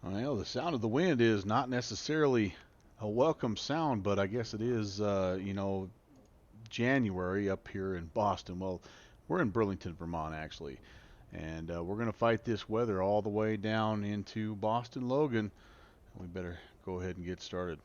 Well, the sound of the wind is not necessarily a welcome sound, but I guess it is, January up here in Boston. Well, we're in Burlington, Vermont, actually. And we're going to fight this weather all the way down into Boston Logan. We better go ahead and get started.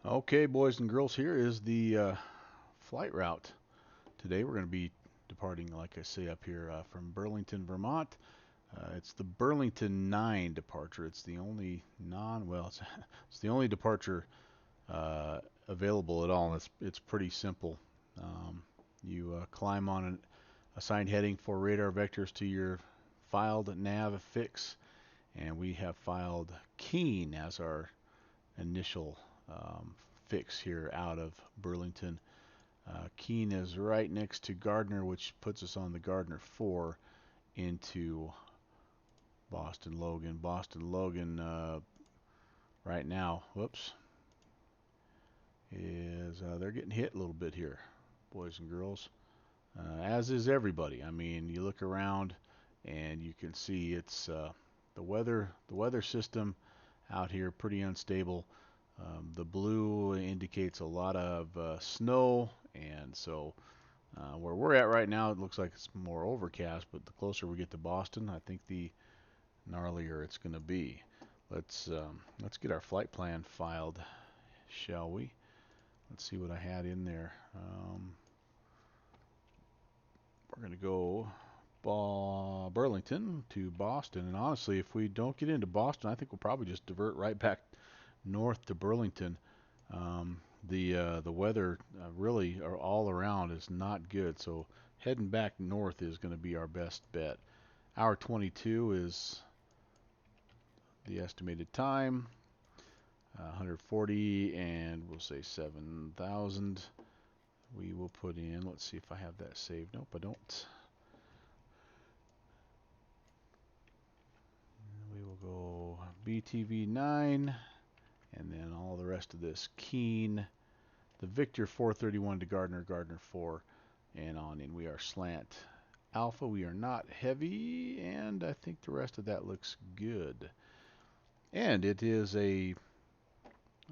Okay, boys and girls, here is the flight route. Today we're going to be departing, like I say, up here from Burlington, Vermont. It's the Burlington 9 departure. It's the only it's the only departure available at all. And it's pretty simple. You climb on an assigned heading for radar vectors to your filed nav fix, and we have filed Keene as our initial fix here out of Burlington. Keene is right next to Gardner, which puts us on the Gardner 4 into Boston Logan. Boston Logan right now, whoops, is they're getting hit a little bit here, boys and girls, as is everybody. I mean, you look around and you can see it's the weather. The weather system out here pretty unstable. The blue indicates a lot of snow, and so where we're at right now, it looks like it's more overcast. But the closer we get to Boston, I think the gnarlier it's going to be. Let's get our flight plan filed, shall we? Let's see what I had in there. We're going to go Burlington to Boston, and honestly, if we don't get into Boston, I think we'll probably just divert right back north to Burlington. The weather really all around is not good, so heading back north is going to be our best bet. Hour 22 is the estimated time, 140, and we'll say 7,000. We will put in, let's see if I have that saved. Nope, I don't. We will go BTV 9, and then all the rest of this Keene, the Victor 431 to Gardner, Gardner 4, and on in. We are slant alpha. We are not heavy, and I think the rest of that looks good. And it is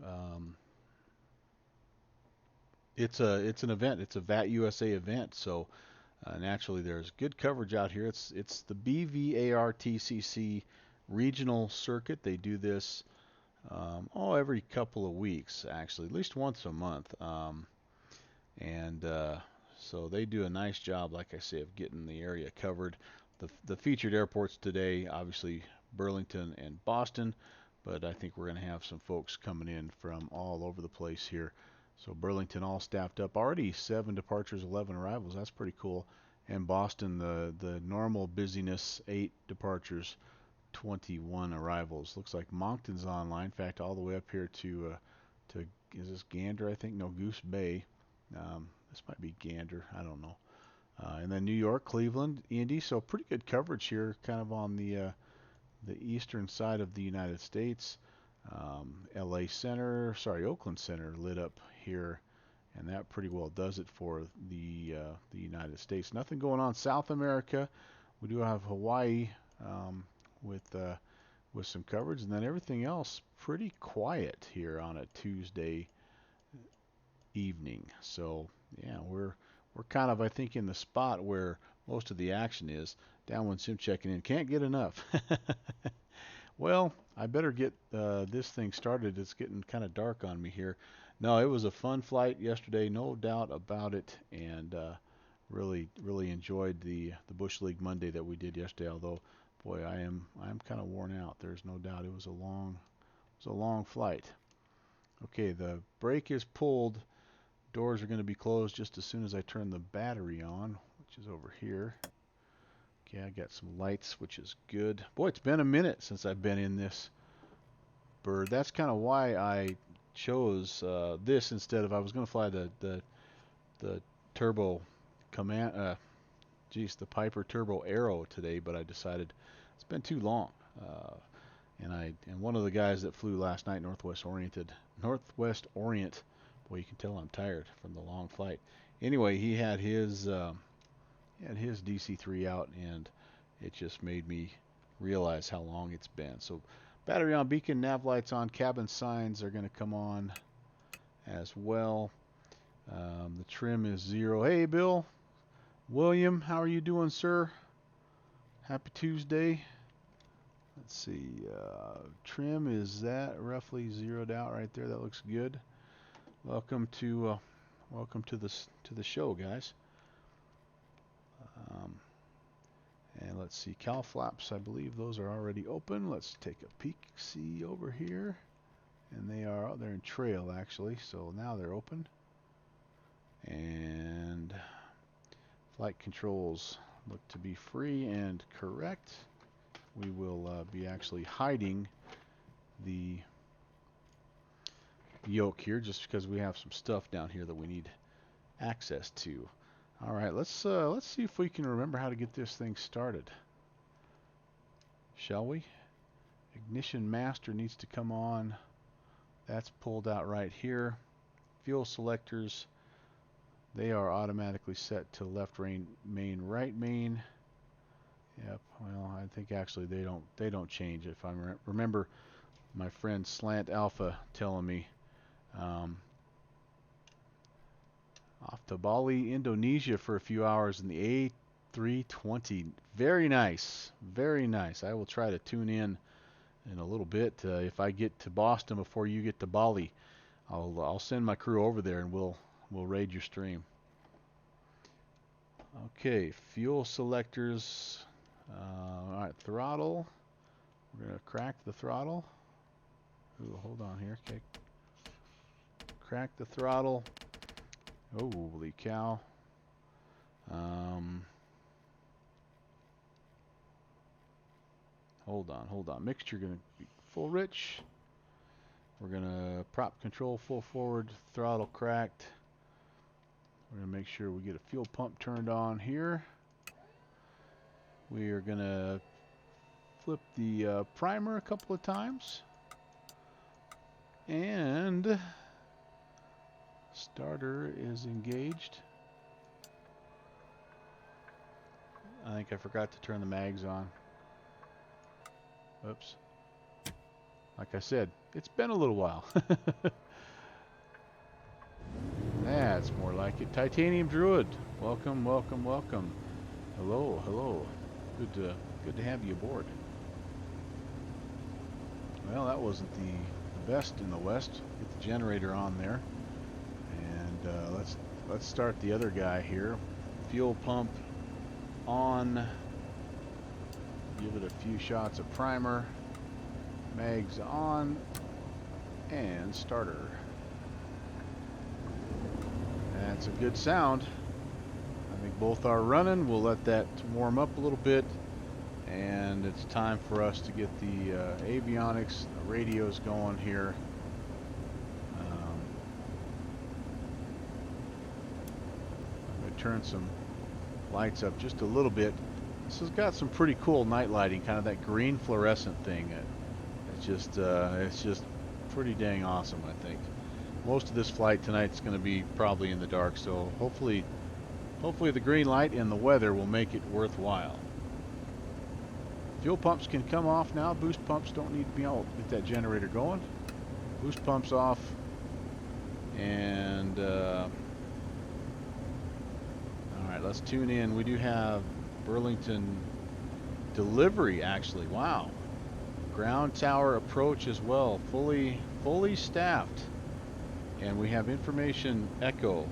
um, it's an event. It's a VAT USA event, so naturally there's good coverage out here. It's the BVARTCC regional circuit. They do this every couple of weeks, actually, at least once a month. And so they do a nice job, like I say, of getting the area covered. The featured airports today, obviously Burlington and Boston, but I think we're going to have some folks coming in from all over the place here. So Burlington all staffed up already, 7 departures, 11 arrivals. That's pretty cool. And Boston, the normal busyness, 8 departures, 21 arrivals. Looks like Moncton's online. In fact, all the way up here to is this Gander? I think no, Goose Bay. This might be Gander. I don't know. And then New York, Cleveland, Indy. So pretty good coverage here, kind of on the eastern side of the United States. Oakland Center lit up here, and that pretty well does it for the United States. Nothing going on South America. We do have Hawaii with some coverage, and then everything else pretty quiet here on a Tuesday evening. So yeah, we're kind of, I think, in the spot where most of the action is. Downwind sim checking in. Can't get enough. Well, I better get this thing started. It's getting kind of dark on me here. No, it was a fun flight yesterday, no doubt about it, and really enjoyed the Bush League Monday that we did yesterday. Although, boy, I am kind of worn out. There's no doubt it was a long flight. Okay, the brake is pulled. Doors are going to be closed just as soon as I turn the battery on, which is over here. Okay, I got some lights, which is good. Boy, it's been a minute since I've been in this bird. That's kind of why I chose this instead of, I was going to fly the turbo command, the Piper Turbo Aero today, but I decided it's been too long. And one of the guys that flew last night, Northwest Orient. Boy, you can tell I'm tired from the long flight. Anyway, he had his DC-3 out, and it just made me realize how long it's been. So, battery on, beacon, nav lights on, cabin signs are going to come on as well. The trim is 0. Hey, Bill, William, how are you doing, sir? Happy Tuesday. Let's see. Trim is that roughly zeroed out right there. That looks good. Welcome to the show, guys. And let's see, cowl flaps, I believe those are already open. Let's take a peek, see over here. And they're in trail actually, so now they're open. And flight controls look to be free and correct. We will be actually hiding the yoke here just because we have some stuff down here that we need access to. All right, let's see if we can remember how to get this thing started. Shall we? Ignition master needs to come on. That's pulled out right here. Fuel selectors, they are automatically set to left main, right main. Yep. Well, I think actually they don't change if I remember my friend Slant Alpha telling me. Off to Bali, Indonesia for a few hours in the A320. Very nice. Very nice. I will try to tune in a little bit. If I get to Boston before you get to Bali, I'll send my crew over there and we'll raid your stream. Okay, fuel selectors. All right, throttle. We're going to crack the throttle. Ooh, hold on here. Okay. Crack the throttle. Holy cow. Hold on. Mixture going to be full rich. We're going to prop control full forward, throttle cracked. We're going to make sure we get a fuel pump turned on here. We are going to flip the primer a couple of times. And starter is engaged. I think I forgot to turn the mags on. Oops. Like I said, it's been a little while. That's more like it. Titanium Druid, welcome. Hello. Good to have you aboard. Well, that wasn't the best in the West. Get the generator on there, and let's start the other guy here. Fuel pump on. Give it a few shots of primer. Mags on, and starter. That's a good sound. I think both are running. We'll let that warm up a little bit, and it's time for us to get the avionics, the radios going here. I'm going to turn some lights up just a little bit. This has got some pretty cool night lighting, kind of that green fluorescent thing. It's just pretty dang awesome, I think. Most of this flight tonight is going to be probably in the dark, so hopefully the green light and the weather will make it worthwhile. Fuel pumps can come off now. Boost pumps don't need to be on. Get that generator going. Boost pumps off, and right, let's tune in. We do have Burlington delivery, actually. Wow. Ground tower approach as well, fully staffed. And we have information echo,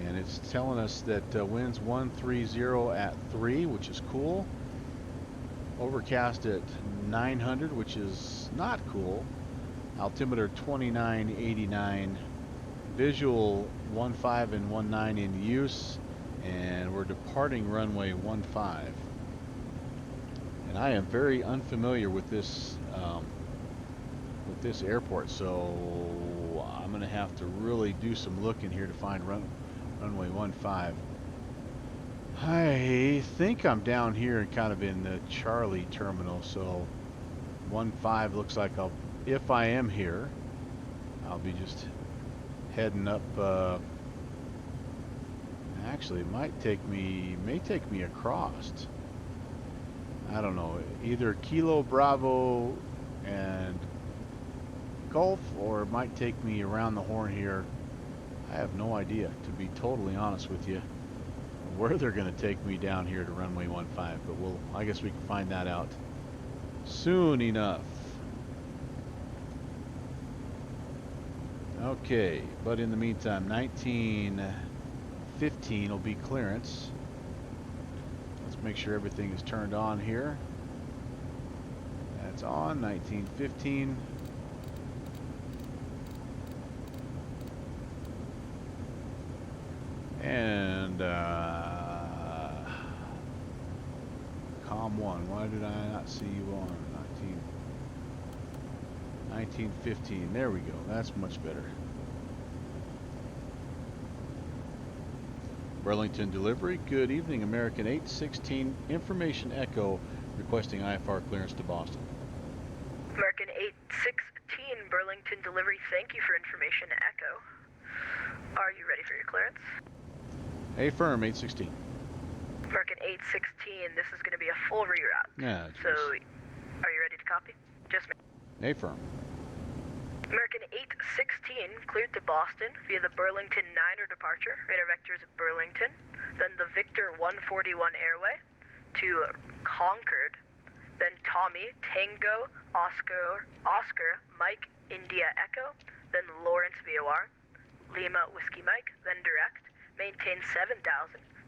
and it's telling us that winds 130 at 3, which is cool. Overcast at 900, which is not cool. Altimeter 2989. Visual 15 and 19 in use, and we're departing runway 15. And I am very unfamiliar with this airport, so I'm going to have to really do some looking here to find runway 15. I think I'm down here and kind of in the Charlie terminal, so 15 looks like if I am here, I'll be just heading up. Actually, it may take me across. I don't know, either Kilo Bravo and Golf, or it might take me around the horn here. I have no idea, to be totally honest with you, where they're going to take me down here to runway 15, but I guess we can find that out soon enough. Okay, but in the meantime, 1915 will be clearance. Let's make sure everything is turned on here. That's on, 1915. And COM 1, why did I not see you on 1915? There we go, that's much better. Burlington delivery, good evening, American 816, information echo, requesting IFR clearance to Boston. American 816, Burlington delivery, thank you for information echo. Are you ready for your clearance? Affirm, 816. American 816, this is going to be a full reroute. Yeah, so, are you ready to copy? Just me. Affirm. American 816, cleared to Boston via the Burlington 9er departure, radar vectors at Burlington, then the Victor 141 airway to Concord, then Tommy, Tango, Oscar, Mike, India Echo, then Lawrence VOR, Lima Whiskey Mike, then direct, maintain 7,000,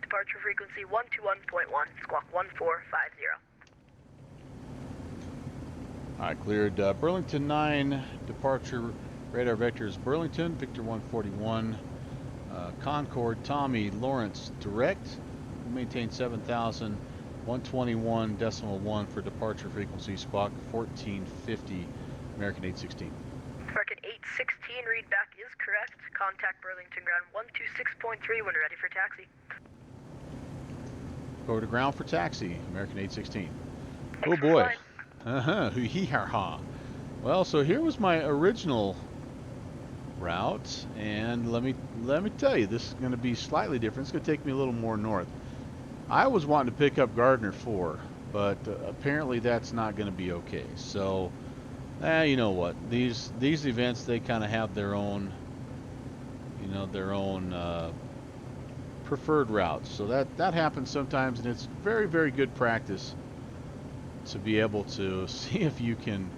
departure frequency 121.1, squawk 1450. Alright, cleared Burlington 9, departure radar vectors Burlington, Victor 141, Concord, Tommy, Lawrence, direct, maintain 7,000, 121.1 for departure frequency, squawk 1450, American 816. American 816, read back is correct. Contact Burlington ground 126.3 when ready for taxi. Go to ground for taxi, American 816. Oh Thanks boy. Hee-ha-ha. Well, so here was my original route, and let me tell you, this is going to be slightly different. It's going to take me a little more north. I was wanting to pick up Gardner 4, but apparently that's not going to be okay. So, you know what? These events, they kind of have their own, preferred routes. So that happens sometimes, and it's very, very good practice to be able to see if you can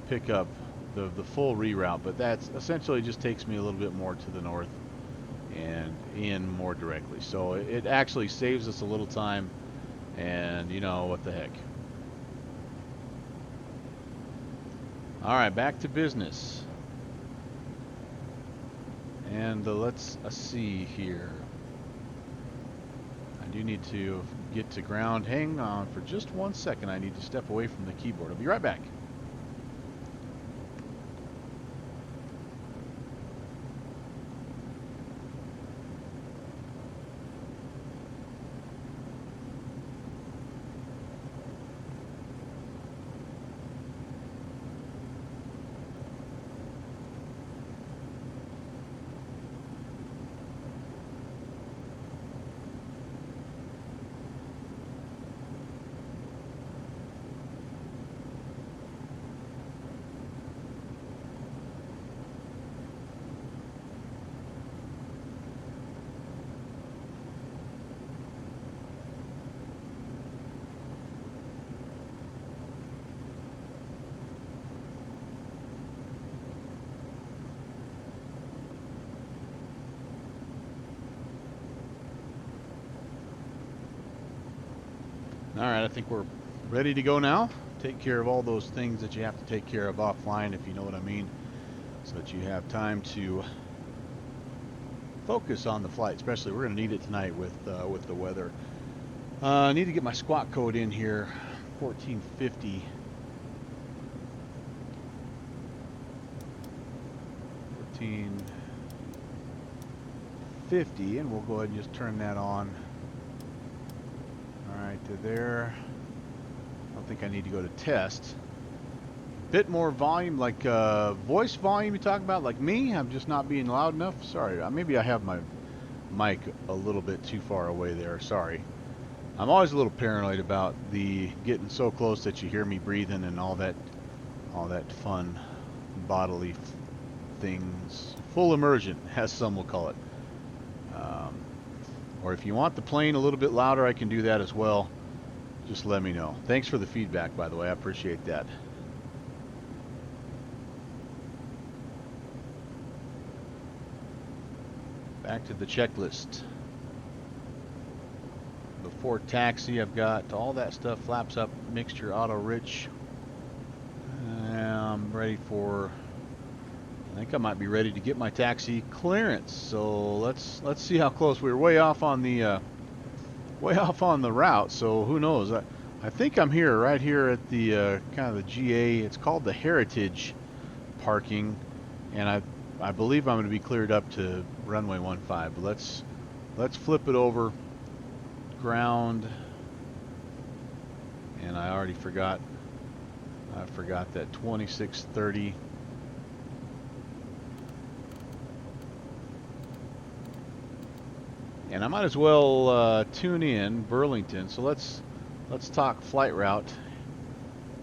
pick up the full reroute, but that's essentially just takes me a little bit more to the north and in more directly. So it actually saves us a little time, and what the heck. All right, back to business. And let's see here. I do need to get to ground. Hang on for just 1 second. I need to step away from the keyboard. I'll be right back. Alright, I think we're ready to go now. Take care of all those things that you have to take care of offline, if you know what I mean, so that you have time to focus on the flight. Especially, we're going to need it tonight with the weather. I need to get my squawk code in here, 1450. 1450, and we'll go ahead and just turn that on. Alright, to there. I don't think I need to go to test. Bit more volume, like voice volume you talk about, like me? I'm just not being loud enough? Sorry, maybe I have my mic a little bit too far away there, sorry. I'm always a little paranoid about the getting so close that you hear me breathing and all that fun bodily things. Full immersion, as some will call it. Or if you want the plane a little bit louder, I can do that as well. Just let me know. Thanks for the feedback, by the way. I appreciate that. Back to the checklist. Before taxi, I've got all that stuff, flaps up, mixture, auto rich. I'm ready for, I think I might be ready to get my taxi clearance. So let's see how close. We were way off on the route, so who knows. I think I'm here, right here at the kind of the GA. It's called the Heritage parking, and I believe I'm going to be cleared up to runway 15. But let's flip it over. Ground, and I already forgot. I forgot that 2630. And I might as well tune in Burlington. So let's talk flight route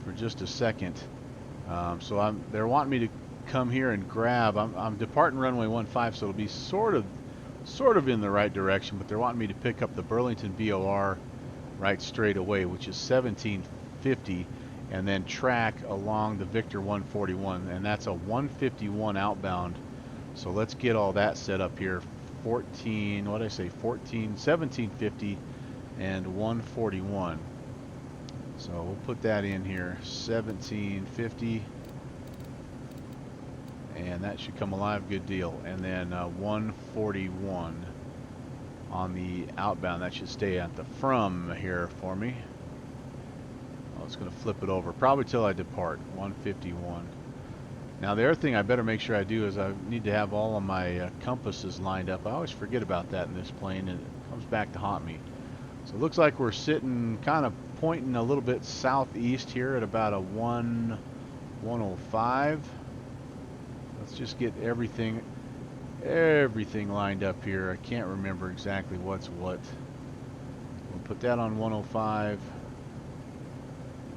for just a second. So they're wanting me to come here and grab. I'm departing runway 15, so it'll be sort of in the right direction, but they're wanting me to pick up the Burlington VOR right straight away, which is 1750, and then track along the Victor 141, and that's a 151 outbound. So let's get all that set up here. 1750 and 141. So we'll put that in here, 1750, and that should come alive, good deal. And then 141 on the outbound. That should stay at the from here for me. Oh, it's going to flip it over probably till I depart. 151. Now the other thing I better make sure I do is I need to have all of my compasses lined up. I always forget about that in this plane, and it comes back to haunt me. So it looks like we're sitting kind of pointing a little bit southeast here at about a 105. Let's just get everything lined up here. I can't remember exactly what's what. We'll put that on 105.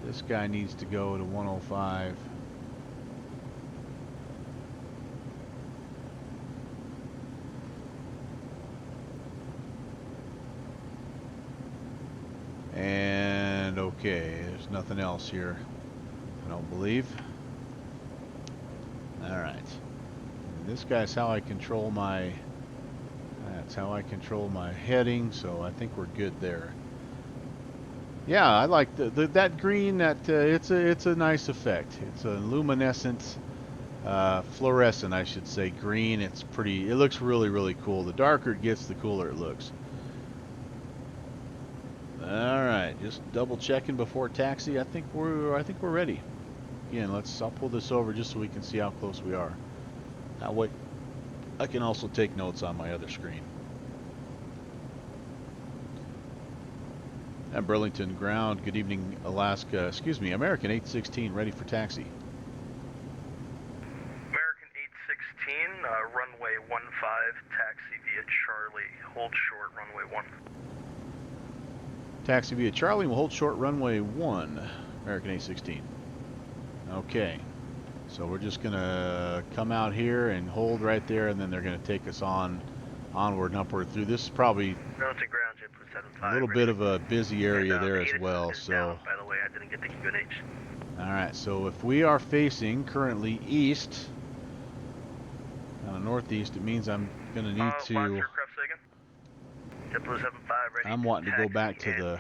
This guy needs to go to 105. And okay, there's nothing else here, I don't believe. Alright. This guy's how I control my, that's how I control my heading, so I think we're good there. Yeah, I like that green, it's a nice effect. It's a luminescent, fluorescent, I should say, green. It's pretty, it looks really, really cool. The darker it gets, the cooler it looks. Alright, just double checking before taxi. I think we're ready. Again, I'll pull this over just so we can see how close we are. That way I can also take notes on my other screen. And Burlington ground, good evening Alaska, excuse me, American 816 ready for taxi. American 816, runway 15, taxi via Charlie, hold short runway 1. Taxi via Charlie, we'll hold short runway 1, American 816. Okay, so we're just gonna come out here and hold right there, and then they're gonna take us onward and upward through. This is probably a little bit of a busy area there as well. So, by the way, I didn't get the QNH. All right, so if we are facing currently east, northeast, it means I'm gonna need to. I'm wanting to go back to the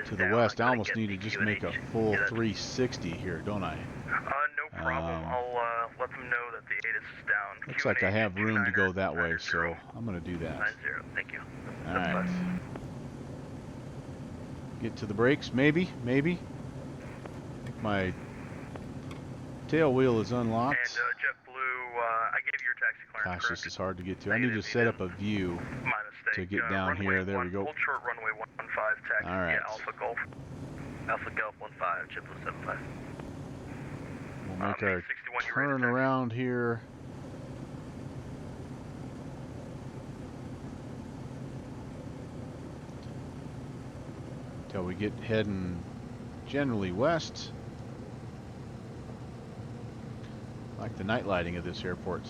to the west. I almost need to just make a full 360 here, don't I? No problem. I'll let them know that the ATIS is down. Looks like I have room to go that way, so I'm going to do that. 90, thank you. All right. Get to the brakes, maybe. I think my tail wheel is unlocked. And JetBlue, I gave you your taxi clearance. Gosh, this is hard to get to. I need to set up a view to get down here. There we go. Hold short, runway 15, taxi All right. Alpha Golf. Alpha Golf 15, JetBlue 75. We'll make our turn around here. Till we get heading generally west. Like the night lighting of this airport.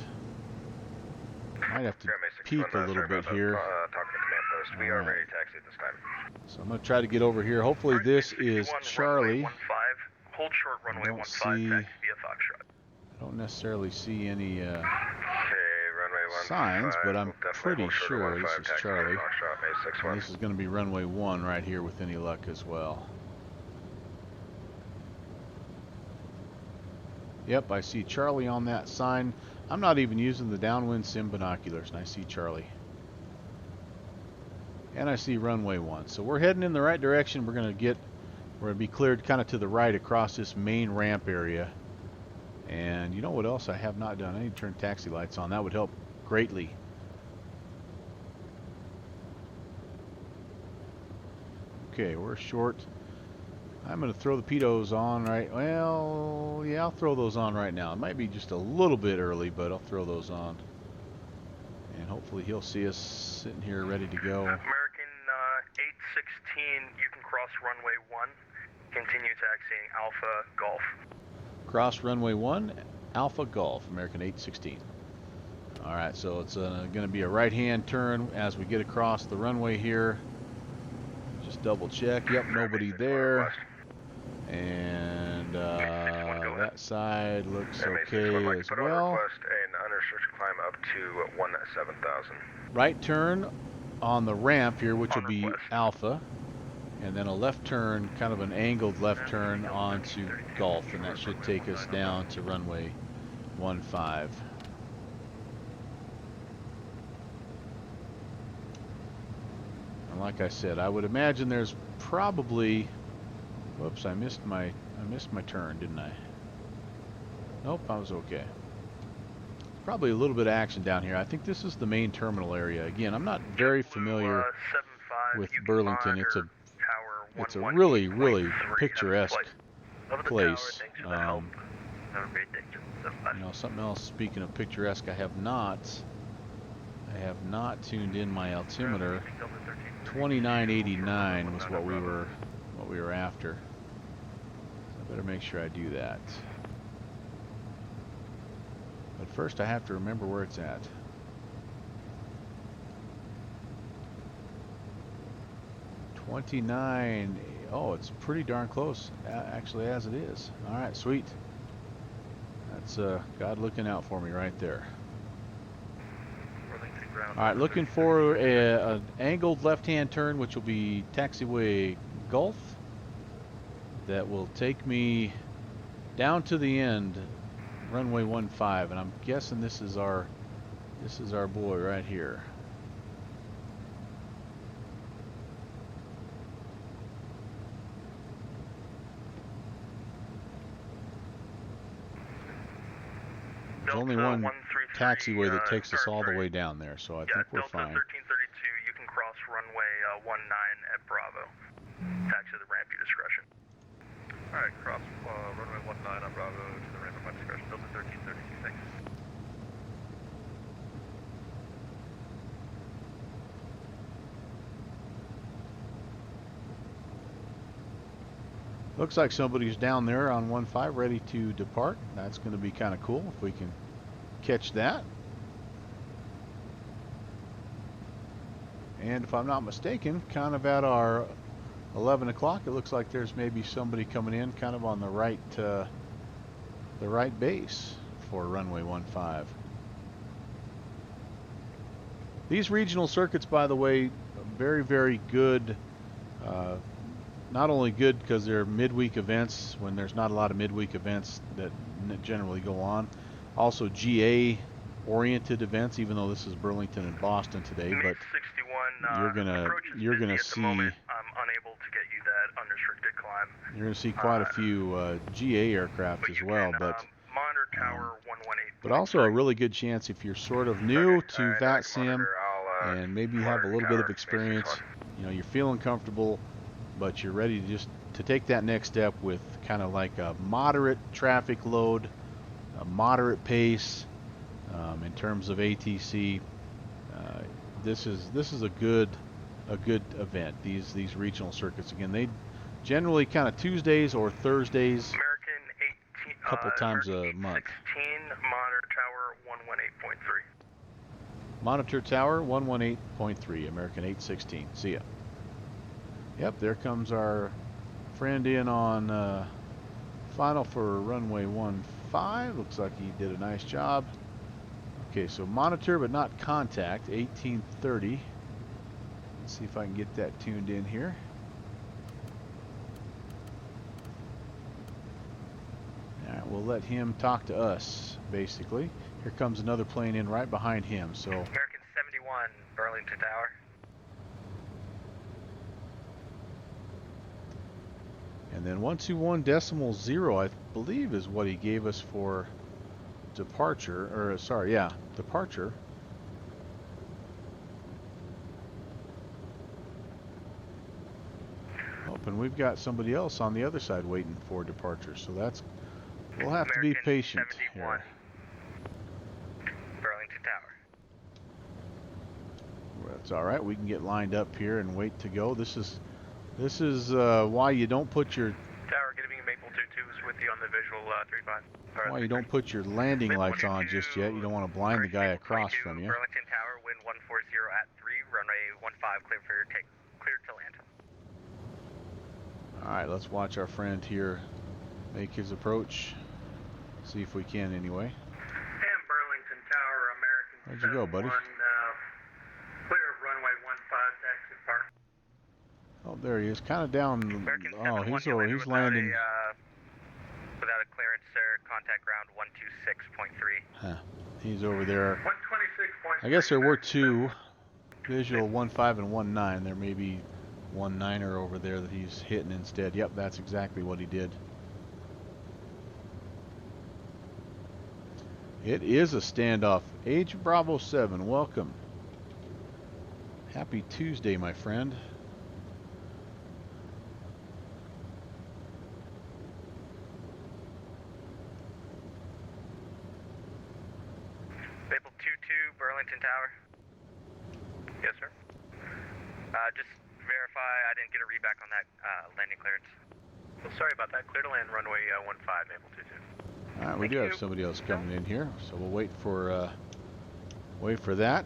Might have to peek a little bit here. We are ready to taxi at this time. So I'm going to try to get over here. Hopefully this is Charlie. Hold short, runway 15, taxi via Foxtrot. I don't necessarily see any runway signs, but I'm pretty sure this is Charlie. Foxtrot, And this is going to be runway 1 right here with any luck as well. Yep, I see Charlie on that sign. I'm not even using the downwind sim binoculars, and I see Charlie. And I see runway 1. So we're heading in the right direction. We're going to be cleared kind of to the right across this main ramp area. And you know what else I have not done? I need to turn taxi lights on. That would help greatly. Okay, we're short. I'm going to throw the pitos on right. Well, yeah, I'll throw those on right now. It might be just a little bit early, but I'll throw those on. And hopefully he'll see us sitting here ready to go. American 816, you can cross runway 1. Continue taxiing Alpha Golf. Cross runway 1, Alpha Golf, American 816. All right, so it's going to be a right-hand turn as we get across the runway here. Just double check. Yep, nobody there. And that side looks okay as well. Request an unrestricted climb up to 17,000. Right turn on the ramp here, which will be Alpha. And then a left turn, kind of an angled left turn onto Golf, and that should take us down to runway 15. And like I said, I would imagine there's probably, whoops, I missed my turn, didn't I? Nope, I was okay. Probably a little bit of action down here. I think this is the main terminal area. Again, I'm not very familiar with Burlington. It's a really, really picturesque place. You know, something else. Speaking of picturesque, I have not tuned in my altimeter. 2989 was what we were after. So I better make sure I do that. But first, I have to remember where it's at. 29. Oh, it's pretty darn close, actually, as it is. All right, sweet. That's God looking out for me right there. All right, looking for an angled left-hand turn, which will be taxiway Gulf. That will take me down to the end, runway 15, and I'm guessing this is our boy right here. There's only one taxiway that takes us all the way down there, so I think we're fine. Delta 1332, you can cross runway 19 at Bravo. Taxi to the ramp, your discretion. Alright, cross runway 19 on Bravo to the ramp at my discretion. Delta 1332, thanks. Looks like somebody's down there on 15 ready to depart. That's going to be kind of cool if we can catch that. And if I'm not mistaken, kind of at our 11 o'clock, it looks like there's maybe somebody coming in kind of on the right base for runway 15. These regional circuits, by the way, very, very good not only good because they're midweek events when there's not a lot of midweek events that generally go on, also GA oriented events, even though this is Burlington and Boston today, but 61, you're gonna at see the moment. I'm unable to get you that unrestricted climb. you're gonna see quite a few GA aircraft as well, but monitor tower 118. but also a really good chance if you're sort of new to VATSIM and maybe you have a little bit of experience, you know, you're feeling comfortable, but you're ready to just to take that next step with kind of like a moderate traffic load, a moderate pace in terms of ATC. This is a good event. These regional circuits, again, they generally kind of Tuesdays or Thursdays, American 18, a couple times American a month. 16, monitor tower 118.3. Monitor tower 118.3, American 816. See ya. Yep, there comes our friend in on final for runway 15. Looks like he did a nice job. Okay, so monitor but not contact, 1830. Let's see if I can get that tuned in here. All right, we'll let him talk to us, basically. Here comes another plane in right behind him, so... American 71, Burlington Tower. And then 121.0, I believe, is what he gave us for departure, or sorry, yeah, departure. Oh, and we've got somebody else on the other side waiting for departure, so that's, we'll have to be patient here. Burlington Tower. That's all right. We can get lined up here and wait to go. This is why you don't put your Tower, getting Maple 22's with you on the visual 35. why you don't put your landing lights on just yet. You don't want to blind the guy across from you. Burlington Tower, wind 140 at 3, runway 15, clear for take, cleared to land. All right, let's watch our friend here make his approach. See if we can anyway. And Burlington Tower, American. Where'd you go, buddy? Clear of runway 15, taxi park. Oh, there he is, kind of down. American Oh, 71, he's landing. Without a clearance, sir. Contact ground 126.3. Huh. He's over there. 126.3. I guess there were two, visual 15 and 19. There may be 19er over there that he's hitting instead. Yep, that's exactly what he did. It is a standoff. Age Bravo 7, welcome. Happy Tuesday, my friend. Maple 22, Burlington Tower. Yes, sir. Just verify I didn't get a read back on that landing clearance. Well, sorry about that. Clear to land runway 15, Maple 22. All right, we do have somebody else coming in here, so we'll wait for that.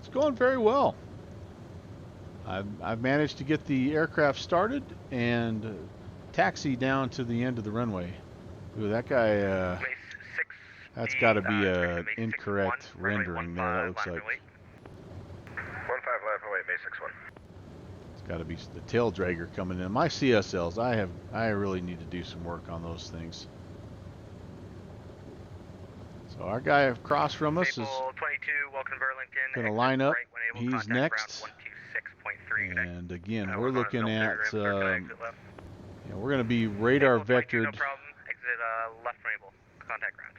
It's going very well. I've managed to get the aircraft started and taxi down to the end of the runway. Ooh, that guy, that's got to be a incorrect rendering there. That looks like 15 left, away, May 61. it's got to be the tail dragger coming in. My CSLs, I really need to do some work on those things. So our guy across from us is 22, welcome to Burlington. going to line up. Right when able, He's contact next. ground 126.3. And again, we're we're looking going at, to exit left. we're going to be radar Maple 22, vectored. No problem. Exit left when able. Contact ground.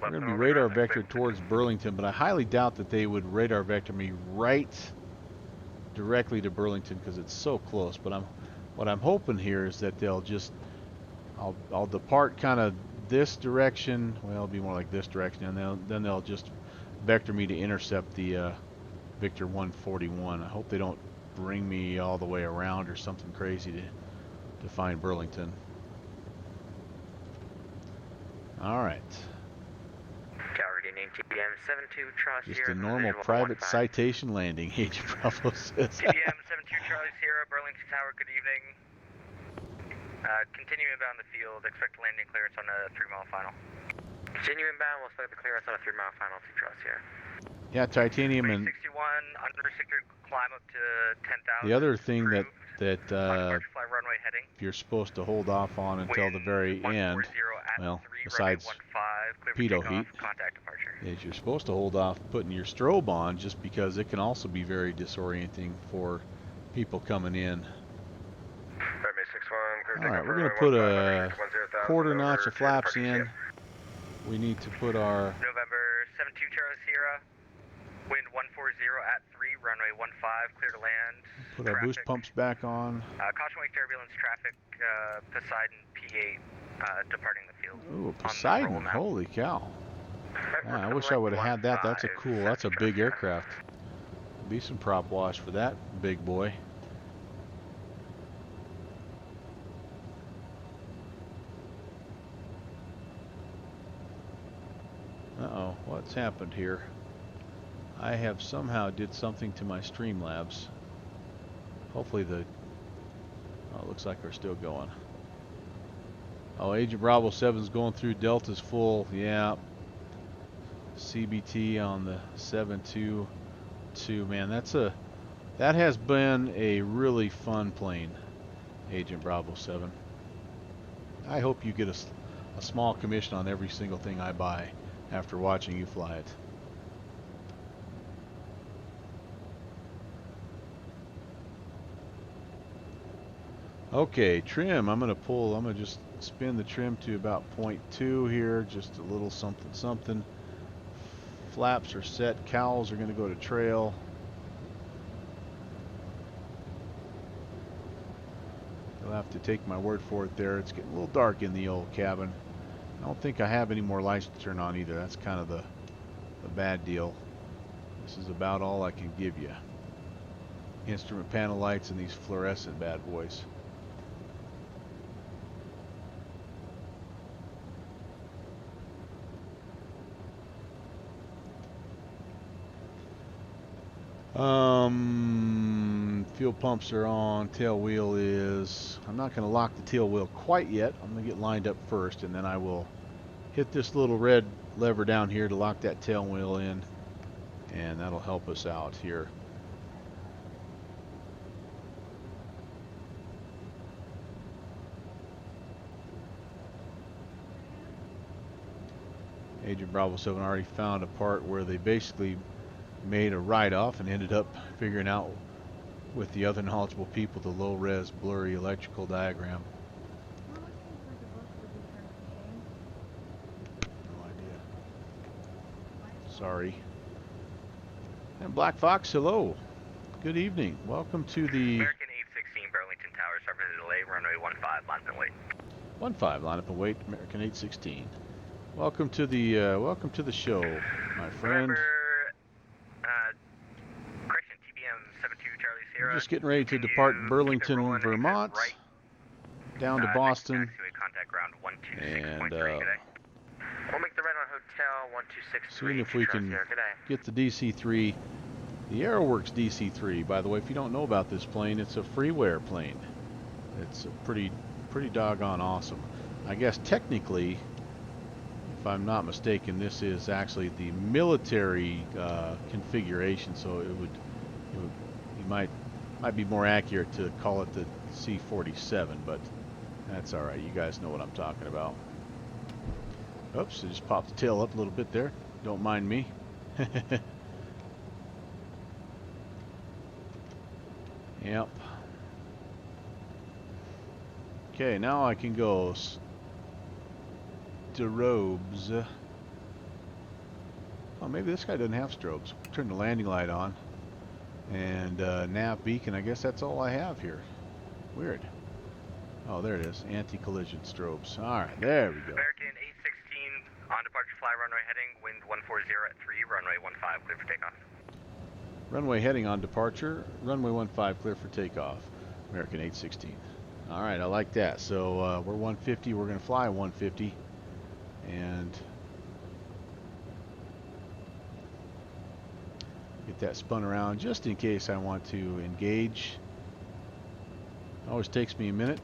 We're going to be radar vectored towards Burlington, but I highly doubt that they would radar vector me right directly to Burlington because it's so close. But what I'm hoping here is that they'll just, I'll depart kind of this direction. Well, it'll be more like this direction, and then they'll just vector me to intercept the Victor 141. I hope they don't bring me all the way around or something crazy to find Burlington. All right. Tower name TBM 72 Charlie Just Sierra. a normal private citation landing, Age Bravo says. TBM 72 Charlie Sierra, Burlington Tower, good evening. Continue inbound the field, expect landing clearance on a 3-mile final. Continue inbound, we'll expect the clearance on a 3-mile final to Charlie Sierra. Yeah, titanium and 61, unrestricted climb up to 10,000. the other thing that that Departure fly runway heading. you're supposed to hold off on until the very end, well, besides pitot heat, Contact departure. is you're supposed to hold off putting your strobe on just because it can also be very disorienting for people coming in. Alright, we're going to put a quarter notch of flaps in. We need to put our November 72 Charlie Sierra, wind 140 at 3, runway 15, clear to land. put our boost pumps back on. Caution wake turbulence traffic, Poseidon P8 departing the field. Ooh, Poseidon, holy cow. Man, I wish I would have had that. That's a cool, that's a big aircraft. Be some prop wash for that big boy. Uh-oh, what's happened here? I have somehow did something to my Streamlabs. Hopefully the... Oh, it looks like we're still going. Oh, Agent Bravo 7's going through. Delta's full. Yeah. CBT on the 722. Man, that has been a really fun plane, Agent Bravo 7. I hope you get a small commission on every single thing I buy after watching you fly it. Okay, trim. I'm going to just spin the trim to about 0.2 here, just a little something something. Flaps are set, cowls are going to go to trail. You'll have to take my word for it there. It's getting a little dark in the old cabin. I don't think I have any more lights to turn on either. That's kind of the bad deal. This is about all I can give you. Instrument panel lights and these fluorescent bad boys. Fuel pumps are on. Tail wheel is... I'm not going to lock the tail wheel quite yet. I'm going to get lined up first, and then I will hit this little red lever down here to lock that tail wheel in, and that'll help us out here. Agent Bravo 7 already found a part where they basically made a write-off and ended up figuring out with the other knowledgeable people the low-res blurry electrical diagram. No idea. Sorry. And Black Fox, hello. Good evening. Welcome to the American 816 Burlington Tower, sorry for the delay, runway 15, line up and wait. 15, line up and wait, American 816. Welcome to the show, my friend. Correction, TBM 72 Charlie Sierra. We're just getting ready to depart Burlington, Vermont, down to Boston, and we'll make the right on hotel 1263. seeing if we can get the DC-3, the Aeroworx DC-3. By the way, if you don't know about this plane, it's a freeware plane. It's a pretty doggone awesome. I guess technically, if I'm not mistaken, this is actually the military configuration, so you might be more accurate to call it the C-47, but that's all right. You guys know what I'm talking about. Oops, I just popped the tail up a little bit there. Don't mind me. Yep. Okay, now I can go strobes. Oh, maybe this guy doesn't have strobes. Turn the landing light on. And nav beacon, I guess that's all I have here. Weird. Oh, there it is. Anti-collision strobes. Alright, there we go. American 816 on departure fly runway heading, wind 140 at 3, runway 15, clear for takeoff. Runway heading on departure, runway 15 clear for takeoff. American 816. Alright, I like that. So we're 150, we're going to fly 150. And get that spun around just in case I want to engage. Always takes me a minute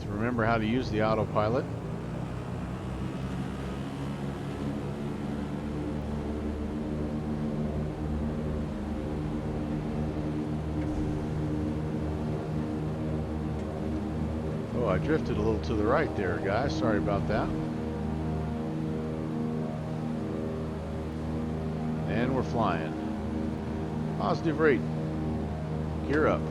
to remember how to use the autopilot. I drifted a little to the right there, guys. Sorry about that. And we're flying. Positive rate. Gear up.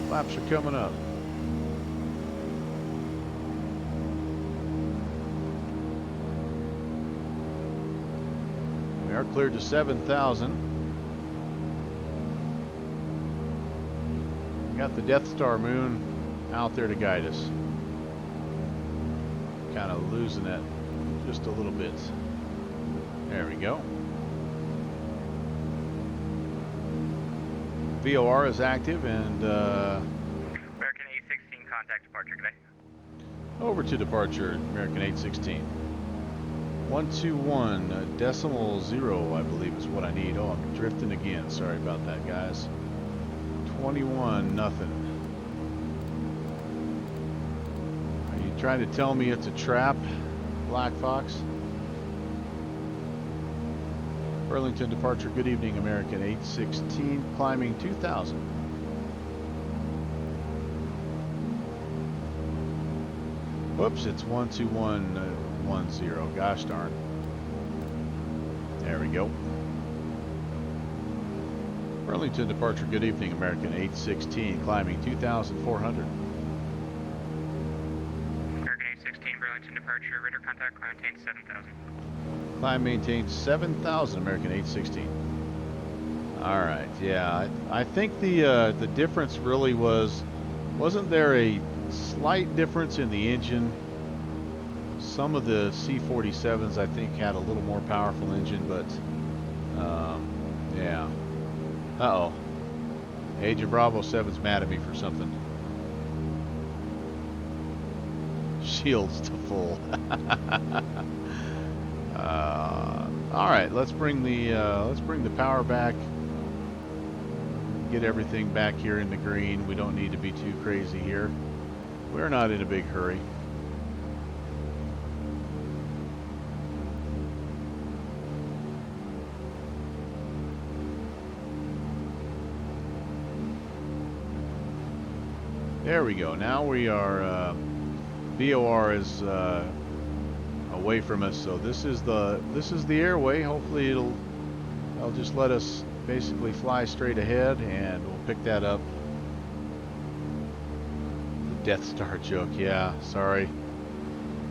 Flaps are coming up. We are cleared to 7,000. Got the Death Star moon out there to guide us. Kind of losing that just a little bit. There we go. VOR is active and American 816 contact departure today. over to departure, American 816. 121.0, I believe is what I need. Oh, I'm drifting again. Sorry about that, guys. 21 nothing. Are you trying to tell me it's a trap, Black Fox? Burlington departure. Good evening, American 816, climbing 2,000. Whoops, it's 121.10. Gosh darn. There we go. Burlington departure. Good evening, American 816, climbing 2,400. American 816, Burlington departure, radar contact, climb maintain 7,000. Climb maintained 7,000, American 816. All right, yeah, I think the difference really wasn't there a slight difference in the engine? Some of the C-47s I think had a little more powerful engine, but yeah. Uh-oh. Agent Bravo 7's mad at me for something. Shields to full. All right, let's bring the power back. Get everything back here in the green. We don't need to be too crazy here. We're not in a big hurry. There we go. Now we are VOR is away from us, so this is the airway. Hopefully they'll just let us basically fly straight ahead, and we'll pick that up. The Death Star joke, yeah, sorry.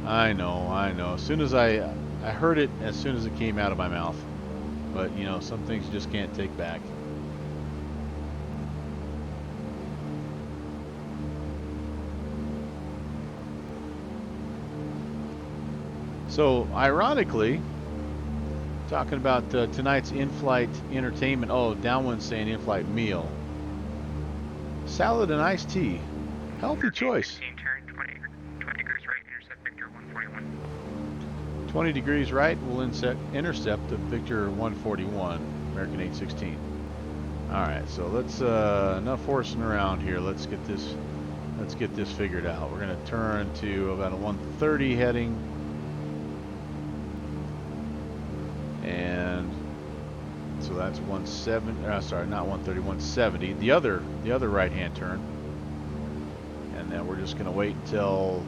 I know. As soon as I heard it as soon as it came out of my mouth, but you know, some things you just can't take back. So, ironically, talking about tonight's in-flight entertainment. Oh, downwind saying in-flight meal. Salad and iced tea. Healthy choice. 15, turn 20 degrees right, intercept Victor 141. 20 degrees right, we'll intercept the Victor 141, American 816. Alright, so let's, enough horsing around here. Let's get this figured out. We're going to turn to about a 130 heading. And so that's 170, sorry, not 130, 170. The other right-hand turn. And then we're just going to wait until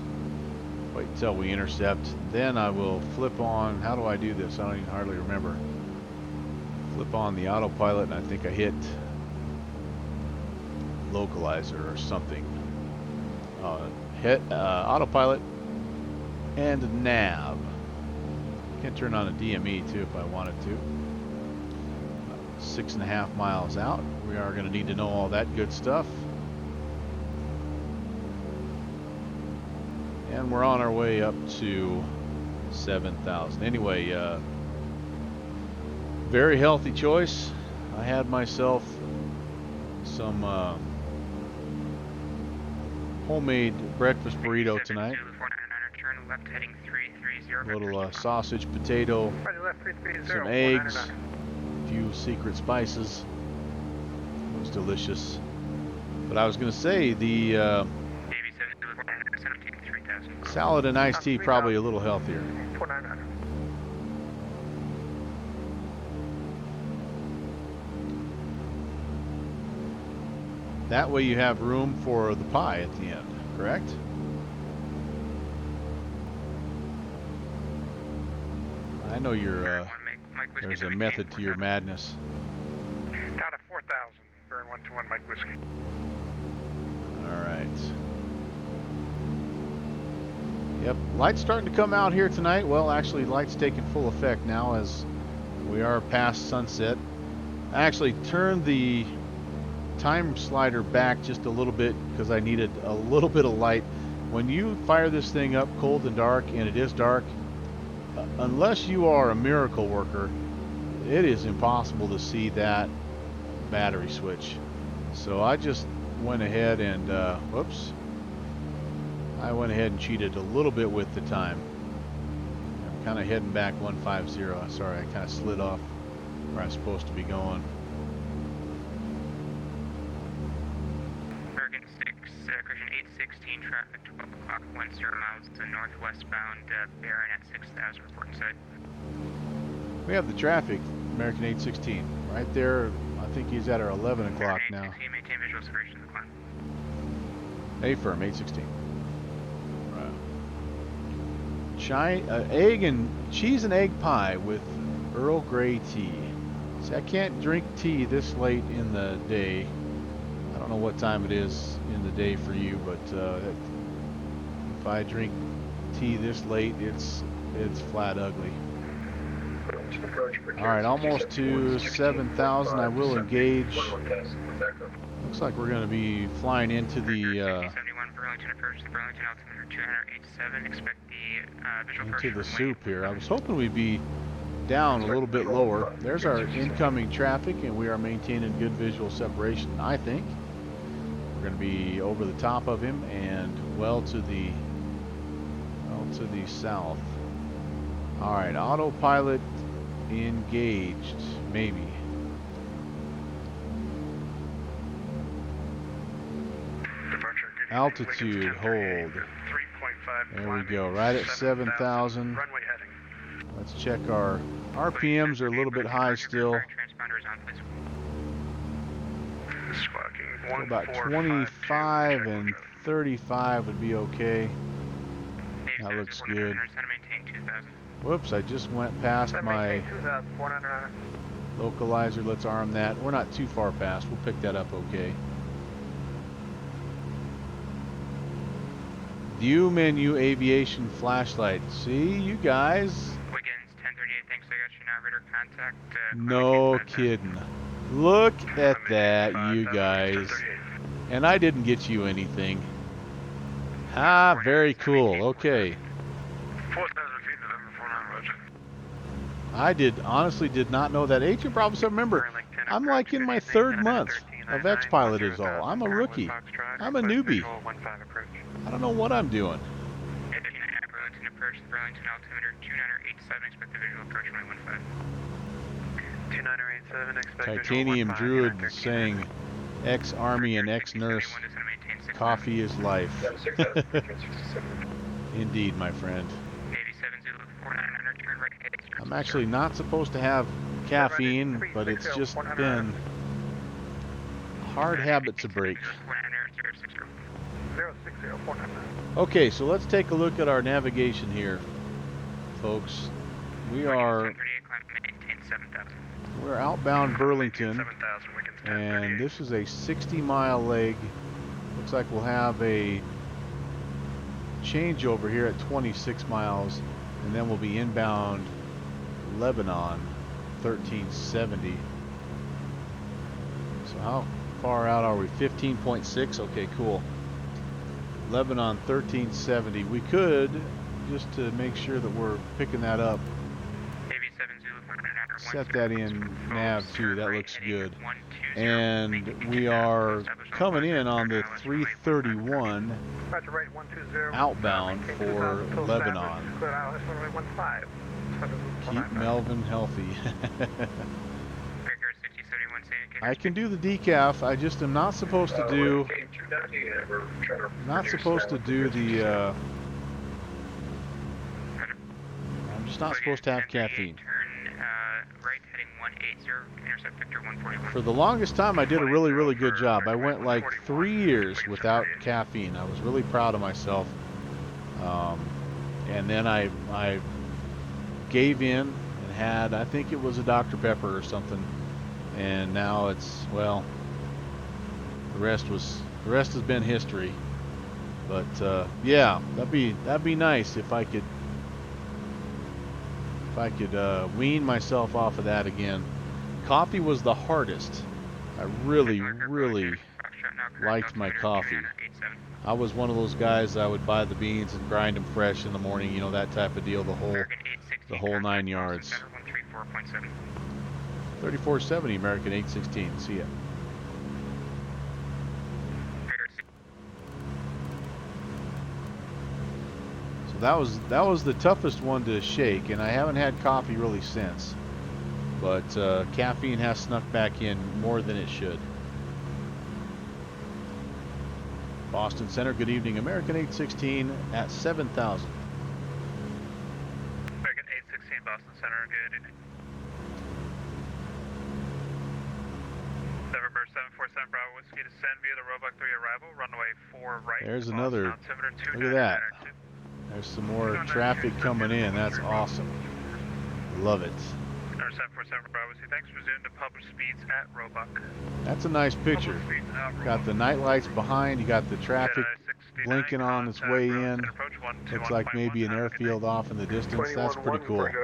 we intercept. Then I will flip on. How do I do this? I don't even hardly remember. Flip on the autopilot, and I think I hit localizer or something. Hit autopilot and nav. Can turn on a DME too if I wanted to. 6.5 miles out. We are going to need to know all that good stuff. And we're on our way up to 7,000. Anyway, very healthy choice. I had myself some homemade breakfast burrito tonight. Little sausage, potato, some eggs, a few secret spices. It was delicious. But I was going to say the Salad and iced tea, probably a little healthier. 499. That way you have room for the pie at the end, correct? I know you're, there's a method to your madness. Down to 4,000. Burn 121 Mike Whiskey. Alright. Yep, light's starting to come out here tonight. Well, actually, light's taking full effect now as we are past sunset. I actually turned the time slider back just a little bit because I needed a little bit of light. When you fire this thing up cold and dark, and it is dark, unless you are a miracle worker, it is impossible to see that battery switch. So I just went ahead and whoops, I went ahead and cheated a little bit with the time. I'm kind of heading back 150. Sorry, I kind of slid off where I'm supposed to be going. American 6, Christian 816, traffic 12 o'clock, 10 miles to northwestbound, Barron at 6,000, report inside. We have the traffic, American 816, right there. I think he's at our 11 o'clock now. Maintain visual separation of the climb. A-firm, 816. Egg and cheese and egg pie with Earl Grey tea. See, I can't drink tea this late in the day. I don't know what time it is in the day for you, but if I drink tea this late, it's flat ugly. Alright, almost to 7,000. I will engage. Looks like we're going to be flying into the 71 Burlington approach to Burlington altimeter 287. Expect the visual into the soup here. I was hoping we'd be down a little bit lower. There's our incoming traffic, and we are maintaining good visual separation, I think. We're going to be over the top of him and well to the south. Alright, autopilot engaged, maybe. Altitude, hold. There we go, right at 7,000. Let's check our RPMs are a little bit high still. So about 25 and 35 would be okay. That looks good. Whoops, I just went past my localizer. Let's arm that. We're not too far past. We'll pick that up okay. View menu aviation flashlight. See, you guys. Wiggins 1038, thanks. I got your now radar contact. No kidding. Look at that, you guys. And I didn't get you anything. Ah, very cool. Okay. 4,000 feet, November 49, roger. I honestly did not know that. Agent Bravo 7, remember, I'm like in my 3rd month of X-Pilot is all. I'm a rookie. I'm a newbie. I don't know what I'm doing. Burlington approach, Burlington altimeter 2987, expect the visual approach 115. 2987, expect Titanium Druid saying ex-Army and ex-nurse, coffee is life. Indeed, my friend. I'm actually not supposed to have caffeine, but it's just been a hard habit to break. Okay, so let's take a look at our navigation here, folks. We're outbound Burlington, and this is a 60-mile leg. Looks like we'll have a changeover here at 26 miles, and then we'll be inbound Lebanon 1370. So how far out are we? 15.6. Okay, cool. Lebanon 1370. We could, just to make sure that we're picking that up, set that in nav 2. That looks good. And we are coming in on the 331 outbound for Lebanon. Keep Melvin healthy. I can do the decaf. I just am not supposed to do the It's not supposed to have caffeine. Turn right heading 180, intercept Victor 141. For the longest time, I did a really, really good job. I went like 3 years without caffeine. I was really proud of myself. And then I gave in and had, I think it was a Dr. Pepper or something. And now it's, well, the rest has been history. But yeah, that'd be nice if I could wean myself off of that again. Coffee was the hardest. I really, really liked my coffee. I was one of those guys that would buy the beans and grind them fresh in the morning, you know, that type of deal, the whole 9 yards. 3470 American 816. See ya. So that was the toughest one to shake, and I haven't had coffee really since. But caffeine has snuck back in more than it should. Boston Center, good evening. American 816 at 7,000. American 816, Boston Center, good evening. November 747 Bravo Whiskey, descend via the Roebuck 3 arrival, runway 4 right. There's another, look at that. There's some more traffic coming in. That's awesome. Love it. Number 747 Bravo Whiskey, thanks. Resume to published speeds at Roebuck. That's a nice picture. Got the night lights behind. You got the traffic blinking on its way in. Looks like maybe an airfield off in the distance. That's pretty cool. Number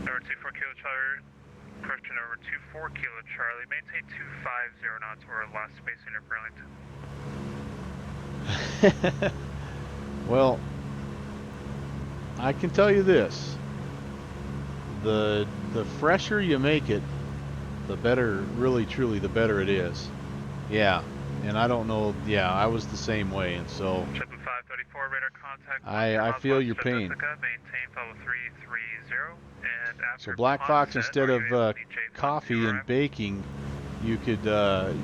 24 Kilo Charlie, question over 24 Kilo Charlie, maintain 250 knots or less spacing at Burlington. Well, I can tell you this. The fresher you make it, the better, really truly, the better it is. Yeah, and I don't know, yeah, I was the same way, and so 534 radar contact. I feel your pain. Maintain follow 330, and after So Black Fox, onset, instead of RUAV coffee and baking, you could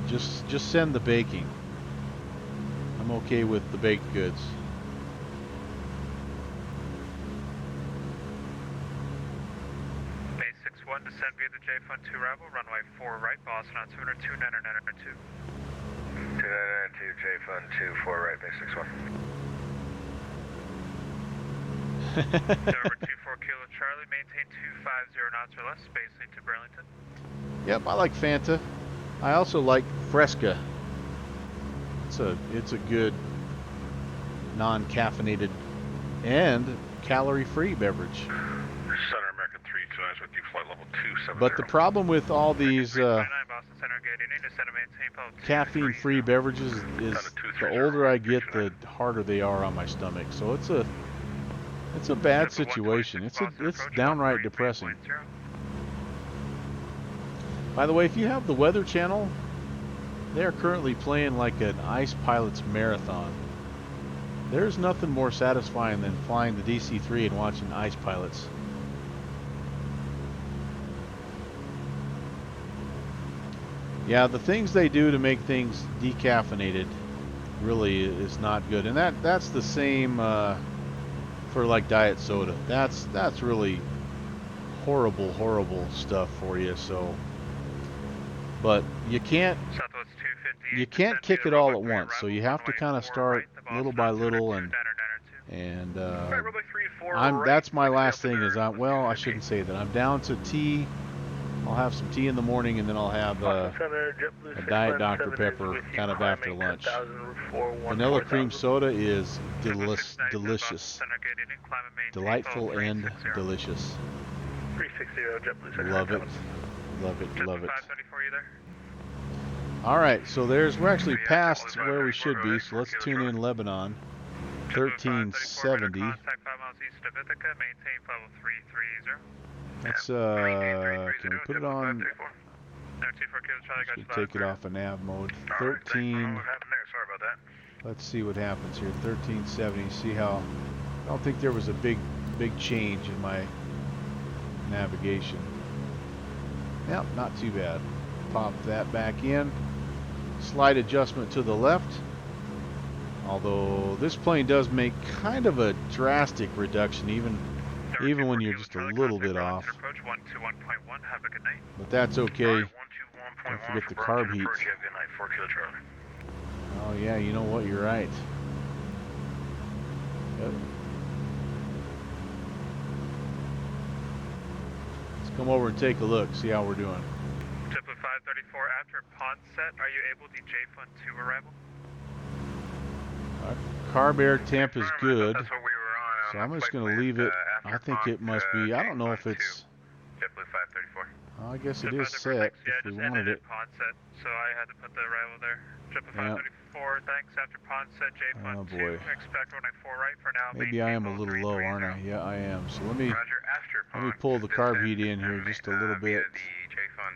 just send the baking. I'm okay with the baked goods. Base 61, descend via the J-Fund 2 arrival, runway 4 right, Boston on 202, 2992. 2992, J-Fund 2, 4 right, base 61. November 24 Kilo Charlie, maintain 250 knots or less, spacing to Burlington. Yep, I like Fanta. I also like Fresca. It's a good non-caffeinated and calorie-free beverage. Center American 3, eyes with you, flight level 270. But the problem with all these Boston Center, good evening, descend and maintain follow 230. caffeine-free beverages is the older I get, the harder they are on my stomach. So it's a bad situation. It's downright depressing. By the way, if you have the Weather Channel, they are currently playing like an Ice Pilots marathon. There's nothing more satisfying than flying the DC-3 and watching Ice Pilots. Yeah, the things they do to make things decaffeinated really is not good, and that's the same for like diet soda. That's really horrible stuff for you. So, but you can't kick it all at once. So you have to kind of start little by little, and that's my last thing is I shouldn't say that. I'm down to tea. I'll have some tea in the morning, and then I'll have a Diet Dr. Pepper kind of after lunch. Vanilla cream soda is delicious. Delightful and delicious. Love it. Love it. Love it. Alright, so we're actually past where we should be, so let's tune in Lebanon. 1370. Let's can we put it on? Let's take it off of nav mode. 13. Let's see what happens here. 1370. See how? I don't think there was a big change in my navigation. Yep, not too bad. Pop that back in. Slight adjustment to the left. Although this plane does make kind of a drastic reduction, even even when you're just a little bit off. Approach 121.1. Have a good night. But that's okay. Alright, 121.1 Don't forget for the carb Burlington heats. Approach. You have a good night. 4 Kilo Charlie. Oh yeah, you know what? You're right. Yep. Let's come over and take a look, see how we're doing. JetBlue 534, after pond set, are you able to J-Fund to arrival? Carb air temp is good, That's what we were on. so I'm just going to leave it. I think it must be, I don't know if it's, JetBlue 534. well, I guess it JetBlue is set 534, yeah, if we just wanted ended it. at pond set, so I had to put the arrival there. JetBlue 534, thanks. After pond set, J-Fund Oh 2, boy. expect runway 4 right for now. Maybe I am a little low, aren't I? Yeah, I am. So let me Roger, after let me pond, pull the carb heat in descend, here just a little bit. Via the J-Fund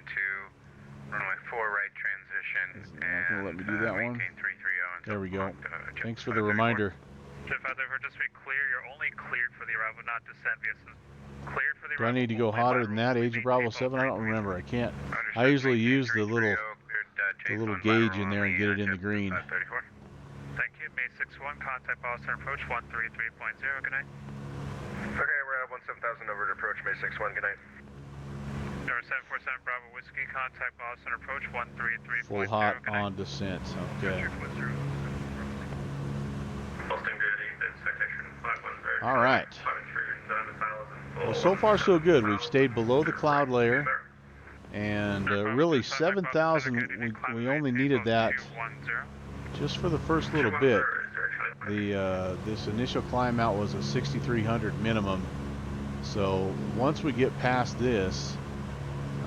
2, runway 4 right transition, Is it not gonna let me do that one? maintain 330 until There we go. pond, Thanks for the reminder. Jet 534, just to be clear, you're only cleared for the arrival, not descent via cleared for the Do I arrival. need to go hotter than that, Agent Bravo 7? I don't remember. I can't. I usually use the little gauge in there and get it in the green. Thank you. May 61, contact Boston approach 133.0. Good night. Okay, we're at 17,000 over to approach May 61. Good night. Number 747 Bravo Whiskey, contact Boston approach 133.0. Full hot Good night. on descent. Okay. All right. Well, so far so good. We've stayed below the cloud layer, and really 7,000. We only needed that just for the first little bit. The this initial climb out was a 6,300 minimum. So once we get past this,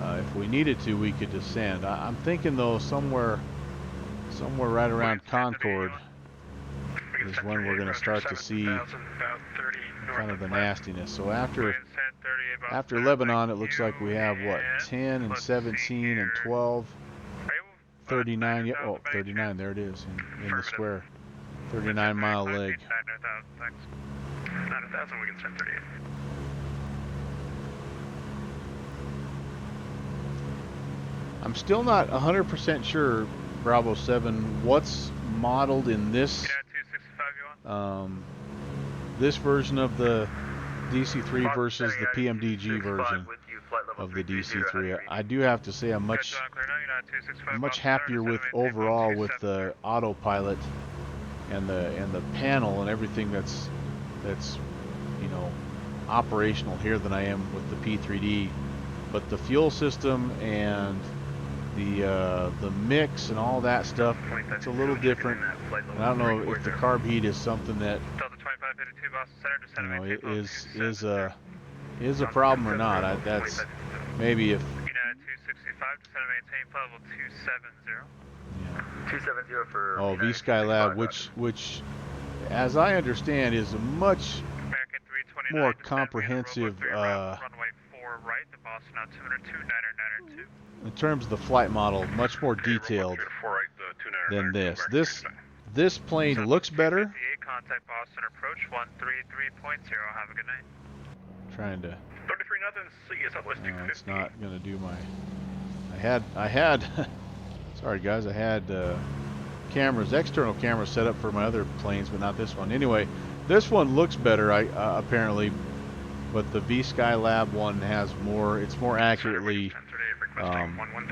if we needed to, we could descend. I'm thinking though somewhere right around Concord is when we're going to start to see kind of the nastiness. So after Lebanon, it looks like we have what, 10 and 17 and 12, 39. Yeah, oh, 39. There it is in the square. 39-mile leg. 9,000, we can send 38. I'm still not 100% sure, Bravo 7, what's modeled in this this version of the DC-3 versus the PMDG version of the DC-3. I do have to say I'm much happier with overall with the autopilot and the panel and everything that's you know operational here than I am with the P3D. But the fuel system and the mix and all that stuff, it's a little different. And I don't know if the carb heat is something that you know is a problem or not. That's maybe if. Yeah. 270 for. Oh, V-Skylab, which, as I understand, is a much more comprehensive. In terms of the flight model, much more detailed than this. This plane looks better. Contact Boston approach 133.0. Have a good night. Trying to. 33 nothing. See you Southwest 250. It's not gonna do my. I had. Sorry guys, I had cameras, external cameras set up for my other planes, but not this one. Anyway, this one looks better. Apparently, but the V-Skylab one has more. It's more accurately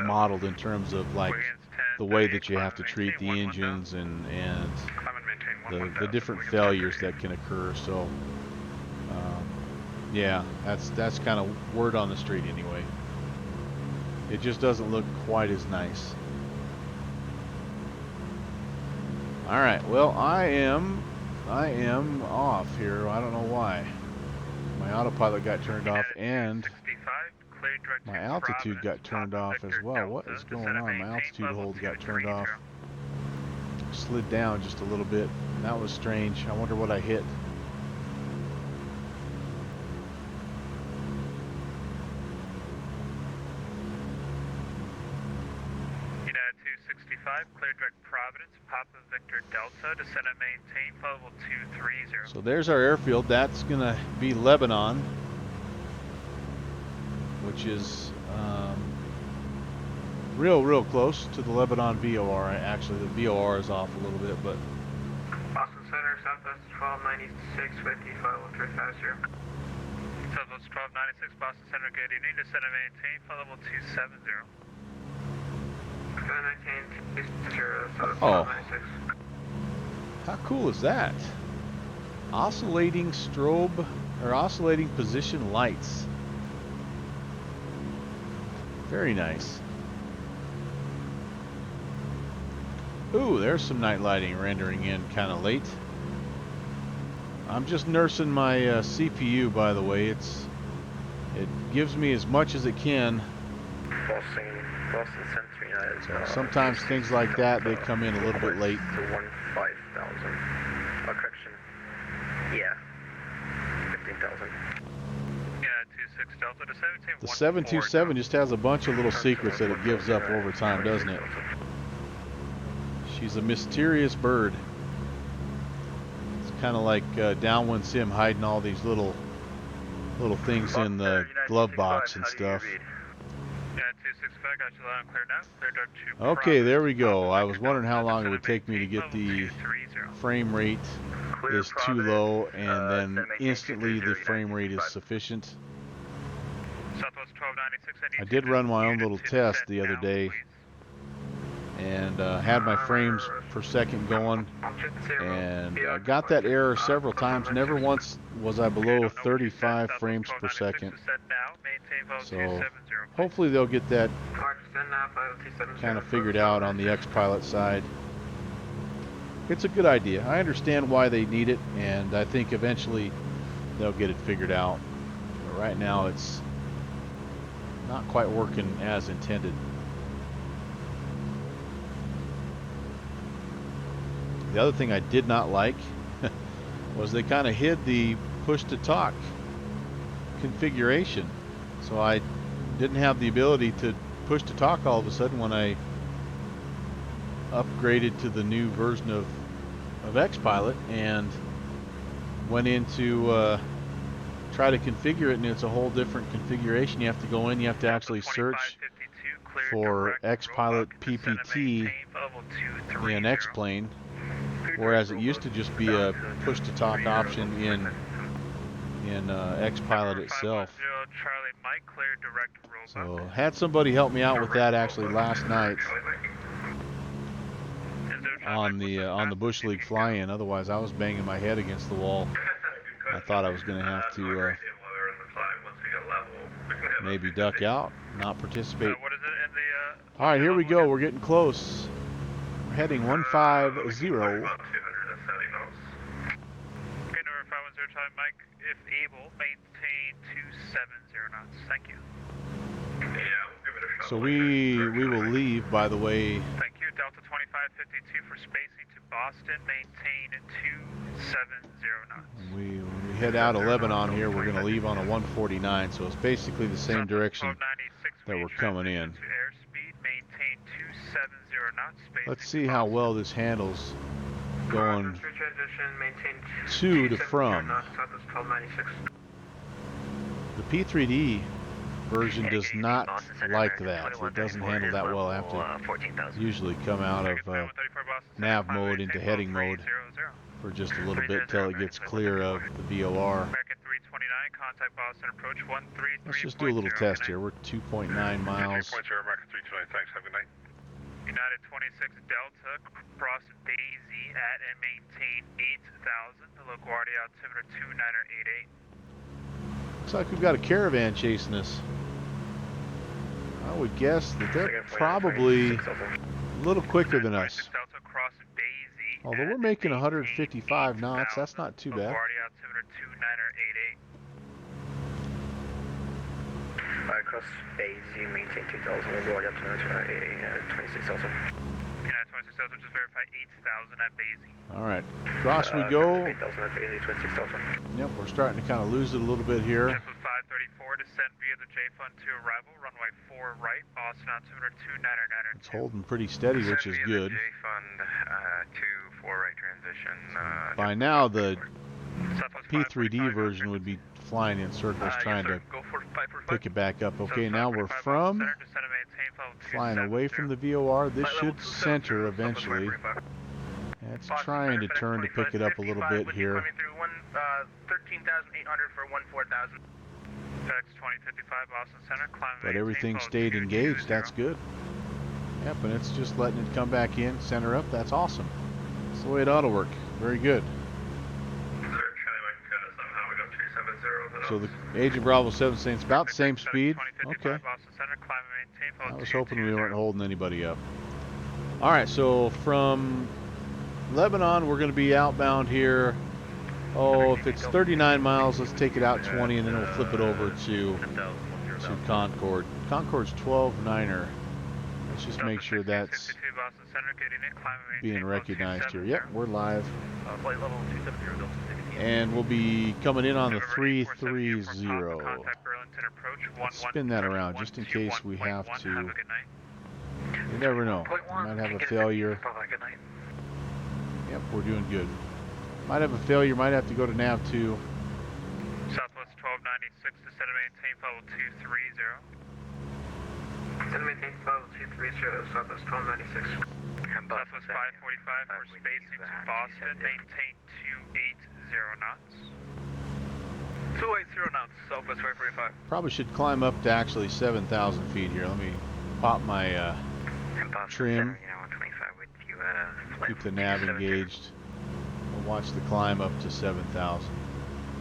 modeled in terms of like the way that you have to treat the engines and the different failures that can occur. So yeah, that's kind of word on the street anyway. It just doesn't look quite as nice. All right, well I am off here. I don't know why. My autopilot got turned off and my altitude got turned off as well. What is going on? My altitude hold got turned off. Slid down just a little bit. That was strange. I wonder what I hit. United 265, clear direct Providence, Papa Victor Delta, descend and maintain level 230. So there's our airfield. That's going to be Lebanon, which is real close to the Lebanon VOR. Actually, the VOR is off a little bit, but Boston Center, Southwest 1296, 50, follow 350. 1296 Boston Center, good evening. Descend and maintain, flight level 270. Oh. How cool is that? Oscillating strobe, or oscillating position lights. Very nice. Ooh, there's some night lighting rendering in kind of late. I'm just nursing my CPU, by the way. It gives me as much as it can. So sometimes things like that, they come in a little bit late. To 15,000. Oh, correction. Yeah. 15,000. Yeah, 26 Delta to 17. The 727 just has a bunch of little secrets that it gives up over time, doesn't it? She's a mysterious bird. It's kind of like Downwind Sim hiding all these little things in the glove box and stuff. Yeah, 265, got you loud and clear now. Clear dark 2. Okay, there we go. I was wondering how long it would take me to get the frame rate is too low, and then instantly the frame rate is sufficient. Southwest 1296, I did run my own little test the other day, and had my frames per second going, and I got that error several times. Never once was I below 35 frames per second. So hopefully they'll get that kind of figured out on the X-Pilot side. It's a good idea. I understand why they need it, and I think eventually they'll get it figured out. But right now it's not quite working as intended. The other thing I did not like was they kind of hid the push-to-talk configuration. So I didn't have the ability to push-to-talk all of a sudden when I upgraded to the new version of X-Pilot and went into try to configure it, and it's a whole different configuration. You have to go in, you have to actually search for X-Pilot PPT in X-Plane, whereas it used to just be a push-to-talk option in X-Pilot itself. So had somebody help me out with that actually last night on the Bush League fly-in. Otherwise, I was banging my head against the wall. I thought I was going to have to maybe duck out, not participate. All right, here we go. We're getting close. We're heading 150. Okay, number 510, Charlie Mike, if able, maintain 270 knots. Thank you. So we will leave, by the way. Thank you. Delta 2552 for spacing to Boston, maintain 270 knots. When we head out of Lebanon here, we're going to leave on a 149, so it's basically the same direction that we're coming in. Airspeed, maintain 270 knots. Let's see how well this handles going to from. The P3D version does not like that. It doesn't handle that well after usually come out of nav mode into heading mode for just a little bit till it gets clear of the VOR. Let's just do a little test here. We're 2.9 miles. United 26 Delta, cross Daisy at and maintain 8,000. The local RD altimeter 2988. Looks like we've got a caravan chasing us. I would guess that they're probably a little quicker than us. Although we're making 155 knots, that's not too bad. Cross Daisy, maintain 2,000. We'll go up to 26,000. Yeah, 26,000, just verify 8,000 at Daisy. All right, cross we go. 8,000 at Daisy, 26,000. Yep, we're starting to kind of lose it a little bit here. Jet 534, descend via the J-Fund to arrival, runway 4 right, Boston altimeter 2992. It's holding pretty steady, which is good. J-Fund to 4 right transition. By now, the P3D version would be flying in circles trying to pick it back up. Okay, now we're from flying away from the VOR. This should center eventually. It's trying to turn to pick it up a little bit here. 13,800 for 14,000. X2055 Boston Center, climb But maintain, everything follow stayed 220. engaged. That's good. Yep, and it's just letting it come back in, center up. That's awesome. That's the way it ought to work. Very good. So the Agent Bravo 7 saying it's about the same speed. Okay. I was hoping we weren't holding anybody up. All right, so from Lebanon, we're going to be outbound here. Oh, if it's 39 miles, let's take it out 20, and then we'll flip it over to Concord. Concord's 12-9er. Let's just make sure that's being recognized here. Yep, we're live. And we'll be coming in on the 330. Let's spin that around just in case we have to. You never know. We might have a failure. Yep, we're doing good. Might have a failure, might have to go to nav 2. Southwest 1296, descend and maintain level 230. Descend and maintain level 230, Southwest 1296. Southwest 545 for spacing to Boston, maintain 280 knots. 280 knots, Southwest 545. Probably should climb up to actually 7,000 feet here. Let me pop my trim. Keep the nav engaged. We'll watch the climb up to 7,000.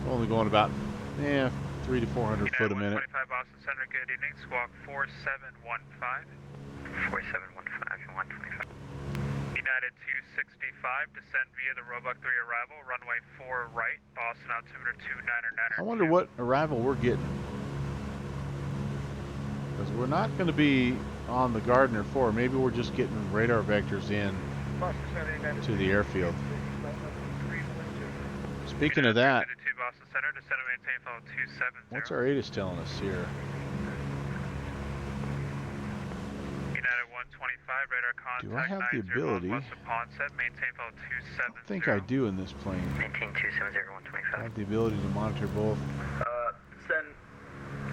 Only going about 300 to 400 foot a minute. 125 Boston Center, good evening. Squawk 4715. 4715 and 125. United 265, descend via the Roebuck 3 arrival, runway 4 right, Boston altimeter 299. I wonder what arrival we're getting. Because we're not going to be on the Gardner 4. Maybe we're just getting radar vectors in to the airfield. Speaking of that, what's our ATIS telling us here? United 125, radar contact. Do I have the ability? West of Ponset, maintain level 270. I think I do in this plane. Maintain 270, I 125. have the ability to monitor both.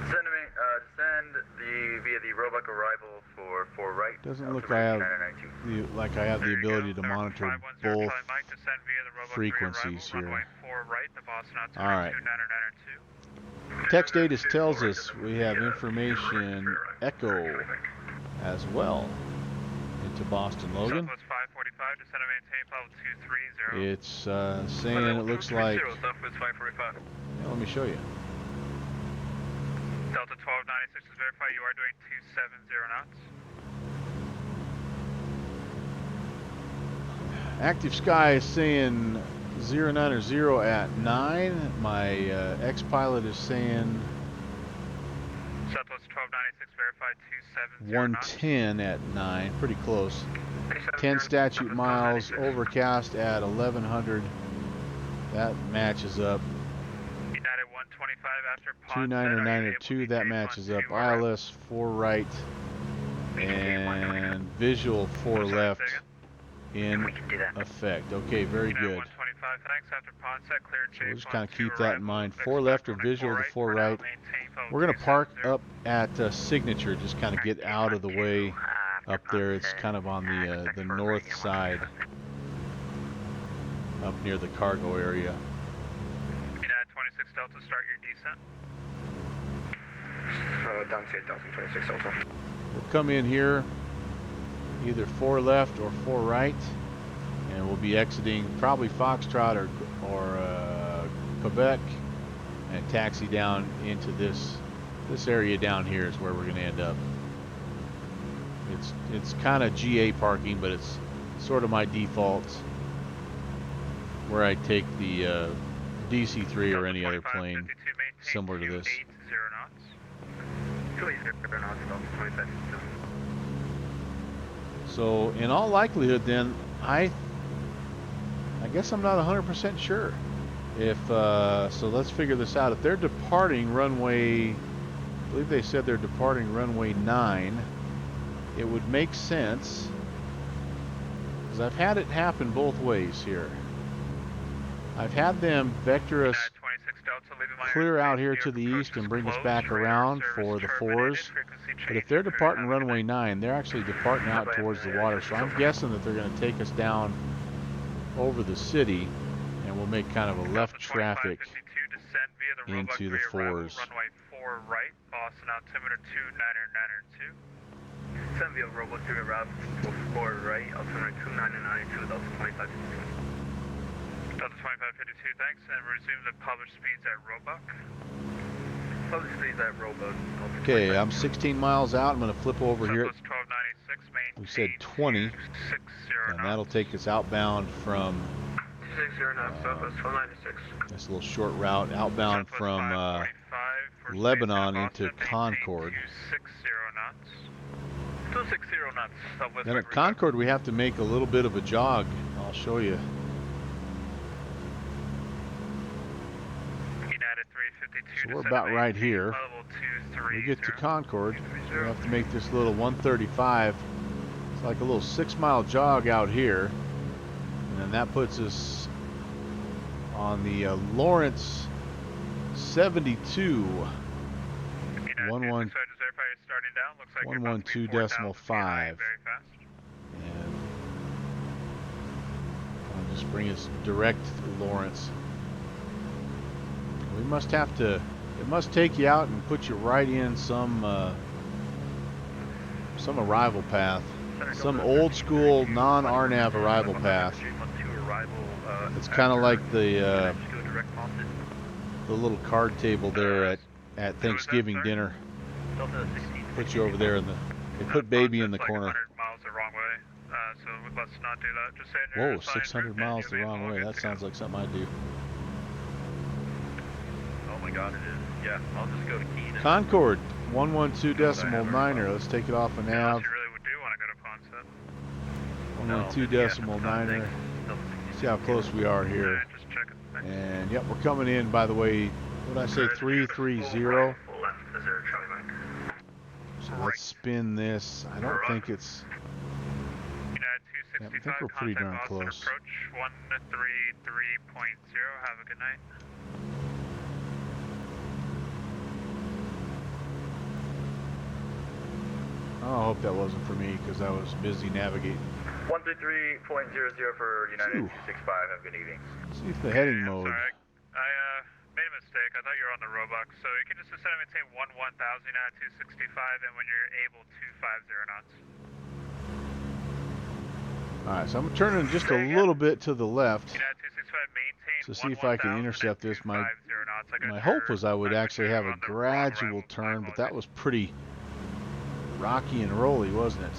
Descend via the Roebuck arrival for right. Doesn't look like I have the ability to monitor both frequencies here. All right. Text ATIS tells us we have information echo as well into Boston Logan. It's saying it looks like. Yeah, let me show you. Delta 1296 is verified. You are doing 270 knots. Active Sky is saying 090 at 9. My X-Pilot is saying Southwest 1296 verified 270 110 at 9. Pretty close. 10 statute miles, overcast at 1100. That matches up. United 125 after 2992, that matches up. ILS 4 right and visual 4 left in effect. Okay, very good. So we'll just kind of keep that in mind. 4 left or visual to 4 right. We're going to park up at Signature, just kind of get out of the way up there. It's kind of on the north side, up near the cargo area. United 26 Delta, start your descent. Down to Delta 26 Delta. We'll come in here, either 4 left or 4 right, and we'll be exiting probably Foxtrot or Quebec, and taxi down into this area down here is where we're going to end up. It's kind of GA parking, but it's sort of my default where I take the DC-3 or any other plane similar to this. So in all likelihood then, I guess I'm not 100% sure. If so let's figure this out. If they're departing runway, I believe they said they're departing runway 9, it would make sense, because I've had it happen both ways here. I've had them vector us clear out here to the east and bring us back around for the 4s. But if they're departing runway 9, they're actually departing out towards the water. So I'm guessing that they're going to take us down over the city, and we'll make kind of a left traffic into the 4s. 4 right, Boston altimeter 2992. 7 via Robo 3 route 4 right, altimeter 2992, Delta 2552. Delta 2552, thanks, and resume the published speeds at Roebuck. Published speeds at Robo. Okay, I'm 16 miles out. I'm going to flip over here. Southwest 1296, maintain We said 20, 260 and that'll take us outbound from 260 knots, Southwest 1296. this little short route outbound Southwest from 545 for Lebanon space at into Boston, Concord. maintain 260 knots. 260 knots, Southwest. Then at Concord we have to make a little bit of a jog. I'll show you. United 352. So we're about right here. Level We get to 230. Concord. We have to make this little 135. It's like a little 6-mile jog out here, and then that puts us on the Lawrence 72. 112.5, and I'll just bring us direct to Lawrence. We must have to, it must take you out and put you right in some arrival path, some old school non-RNAV arrival path. It's kind of like the little card table there at Thanksgiving dinner. Put you over there in the, they put baby in the corner. 100 miles the wrong way, so let's not do that. Just say Whoa, 600 miles the wrong way. That sounds like something I do. Oh my god, it is. Yeah, I'll just go to Keene. Concord, 112.9er. Let's take it off a nav. You really would do want to go to Ponset. 112.9er. See how close we are here. Yeah, just check it. Thanks. And yep, we're coming in, by the way, what did I say, 330? So let's spin this. I don't think it's, United yeah, I 265, think we're pretty darn contact Boston close. approach 133.0. Have a good night. Oh, I hope that wasn't for me because I was busy navigating. 133.00 for United Phew. 265. Have a good evening. See if the heading Yeah, mode. sorry. I made a mistake. I thought you were on the Roebuck. So you can just ascend and maintain 1000 United 265, and when you're able, 250 knots. Alright, so I'm turning just a little bit to the left United 265, maintain to see if I can 1000 intercept and this. My 250 knots. I got hope your was I would time actually signature have a on the wrong gradual arrival. turn, My but that apologies. was pretty rocky and rolly, wasn't it?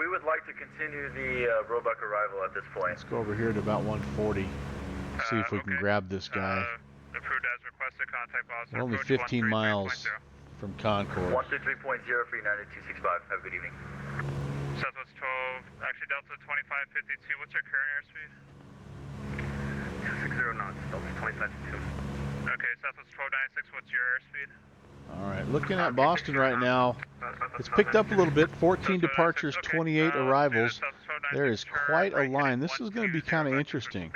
We would like to continue the Roebuck arrival at this point. Let's go over here to about 140. See if we can Okay. grab this guy. Approved as requested. Contact Boston. We're only approach 15 miles 133.0. from Concord. 133.0 for United 265. Have a good evening. Southwest 12, actually Delta 2552. What's your current airspeed? 260 knots. Delta 2552. Okay, Southwest 1296. What's your airspeed? Alright, looking at Boston right now. It's picked up a little bit. 14 departures, 28 arrivals. There is quite a line. This is going to be kind of interesting.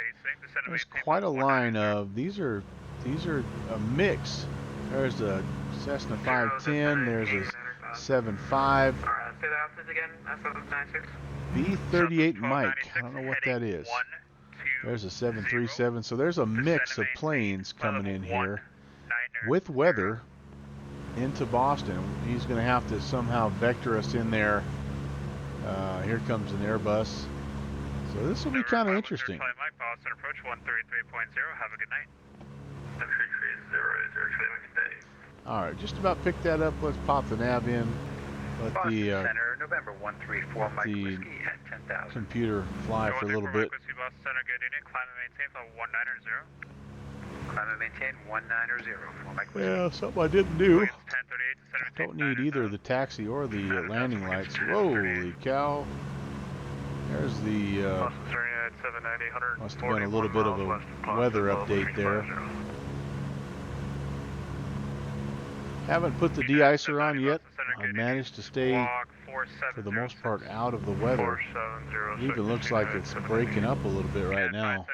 There's quite a line of, these are a mix. There's a Cessna 510, there's a 75, Say the options again, SF96. B-38 Mike. I don't know what that is. There's a 737. So there's a mix of planes coming in here with weather into Boston. He's going to have to somehow vector us in there. Here comes an Airbus. So this will be kind of interesting. Mike, Boston approach 133.0. Have a good night. 133.0 is your trailing day. Alright, just about picked that up. Let's pop the nav in. Let Boston the Center, November 134, Mike the Whiskey at 10,000. computer fly for a little bit. Whiskey, Boston Center, good evening. Climb and maintain for 190. Climb and maintain 190 for Mike Whiskey. Yeah, something I didn't do. It's 1038. Don't need either the taxi or the landing lights. Holy cow. There's the, Boston Center, United 790, must have been a little bit of a weather update there. Haven't put the de-icer on yet. I managed to stay, for the most part, out of the weather. It even looks like it's breaking up a little bit right now.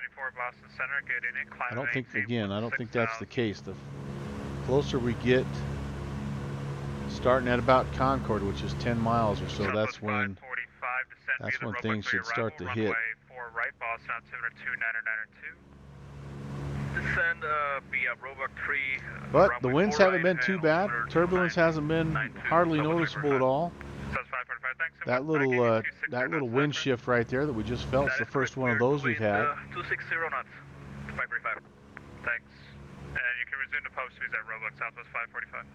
I don't think, again, I don't think that's the case. The closer we get, starting at about Concord, which is 10 miles or so, that's when things should start to hit. Send Roebuck 3. But the winds haven't been too bad. Turbulence hasn't been hardly noticeable at all. That little wind shift right there that we just felt is the first one of those we've had. 260 knots. 535. Thanks. And you can resume the post speeds at Roebuck Southwest 545.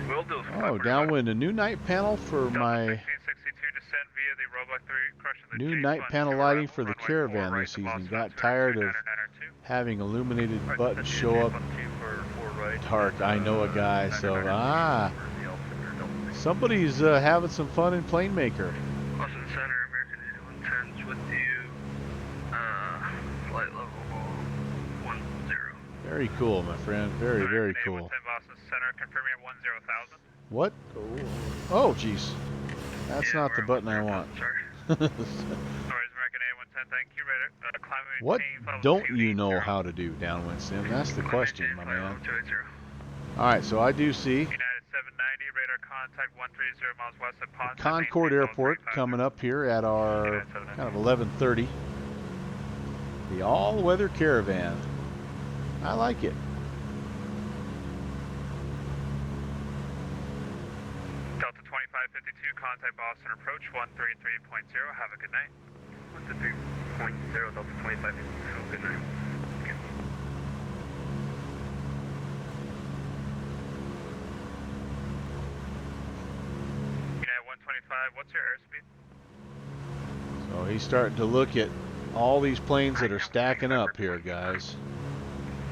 Will do. Oh, downwind. A new night panel for my 1662 descent via the Roebuck 3, crushing the new J night front panel to lighting arrival, for the runway Caravan 4 this season. right, Got tired of having illuminated buttons show up dark. I know a guy, so somebody's having some fun in Plane Maker. Austin Center, American 110's with you. Flight level 10. Very cool, my friend. Very, very cool. Boston Center, confirming at 10,000. What? Oh, jeez. That's not the button I want. American A110, thank you. What don't you know how to do, Downwind Sim? That's the question, my man. Alright, so I do see United 790, radar contact 130 miles west of Ponce. Concord Airport coming up here at our kind of 11:30. The all-weather Caravan. I like it. Delta 2552, contact Boston approach 133.0. Have a good night. 133.0, Delta 2552, good night. United 125, what's your airspeed? So he's starting to look at all these planes that are stacking up here, guys.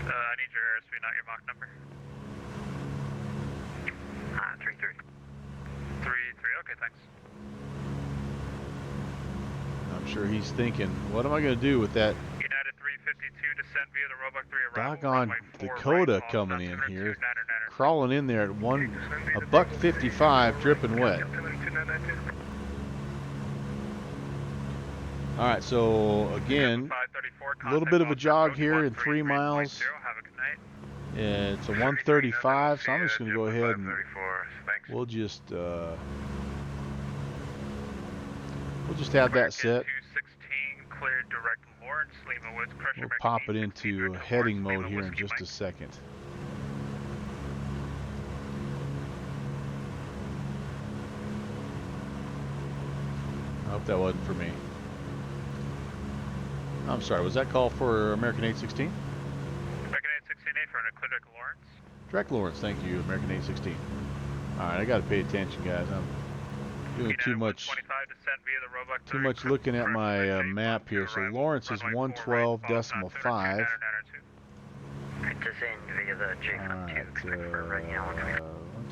I need your airspeed, not your Mach number. 33. 33, okay, thanks. I'm sure he's thinking, what am I going to do with that United 352, descent via the Roebuck 3 arrival. doggone runway 4 Dakota right, coming in Center here, 2999. crawling in there at a buck 55, dripping wet. All right, so again, a little bit of a jog here in 3 miles. Have a good night. It's a 135, so I'm just going to go ahead and we'll just have that set. 216, cleared direct Lawrence, Lima Woods, pressure We'll American pop it 860 into direct heading Lawrence, mode Lima here in Whiskey just a Mike. second. I hope that wasn't for me. I'm sorry, was that call for American 816? American 816 for an clear direct Lawrence. Direct Lawrence, thank you, American 816. Alright, I gotta pay attention, guys. I'm doing too much looking at my map here. So Lawrence is 112.5. Descend via the J front 2, confirm right now.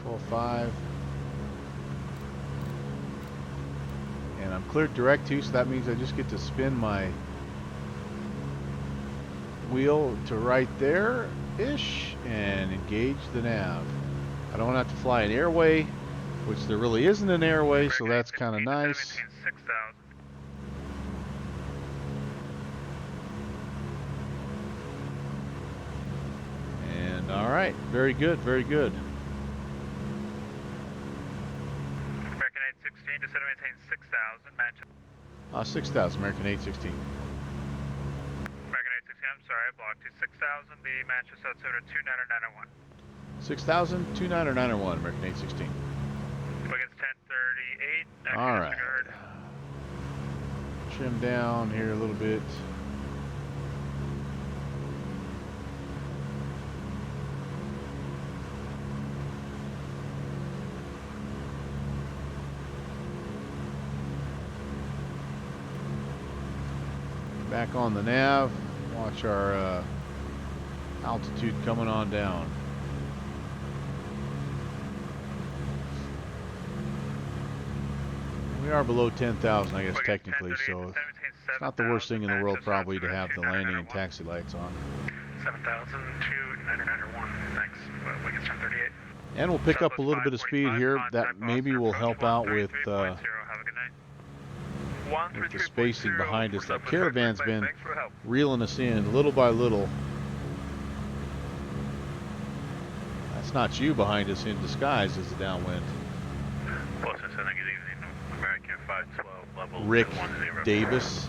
112.5. And I'm cleared direct too, so that means I just get to spin my wheel to right there-ish and engage the nav. I don't have to fly an airway, which there really isn't an airway, so that's kind of nice. And all right, very good, very good. American 816, descend and maintain 6,000, Manchester. 6,000, American 816. American 816, I'm sorry, I blocked you. 6,000, the Manchester altimeter 29901. 6,000, 29901, American 816. Wiggins 1038. All right. Trim down here a little bit. Back on the nav. Watch our altitude coming on down. We are below 10,000, I guess, technically, so it's not the worst thing in the world probably to have the landing and taxi lights on. 7,02991, thanks. Wiggins 1038. And we'll pick up a little bit of speed here. That maybe will help out with the spacing behind us. That Caravan's been reeling us in little by little. That's not you behind us in disguise, is the downwind. American 512 level Rick 210. Davis.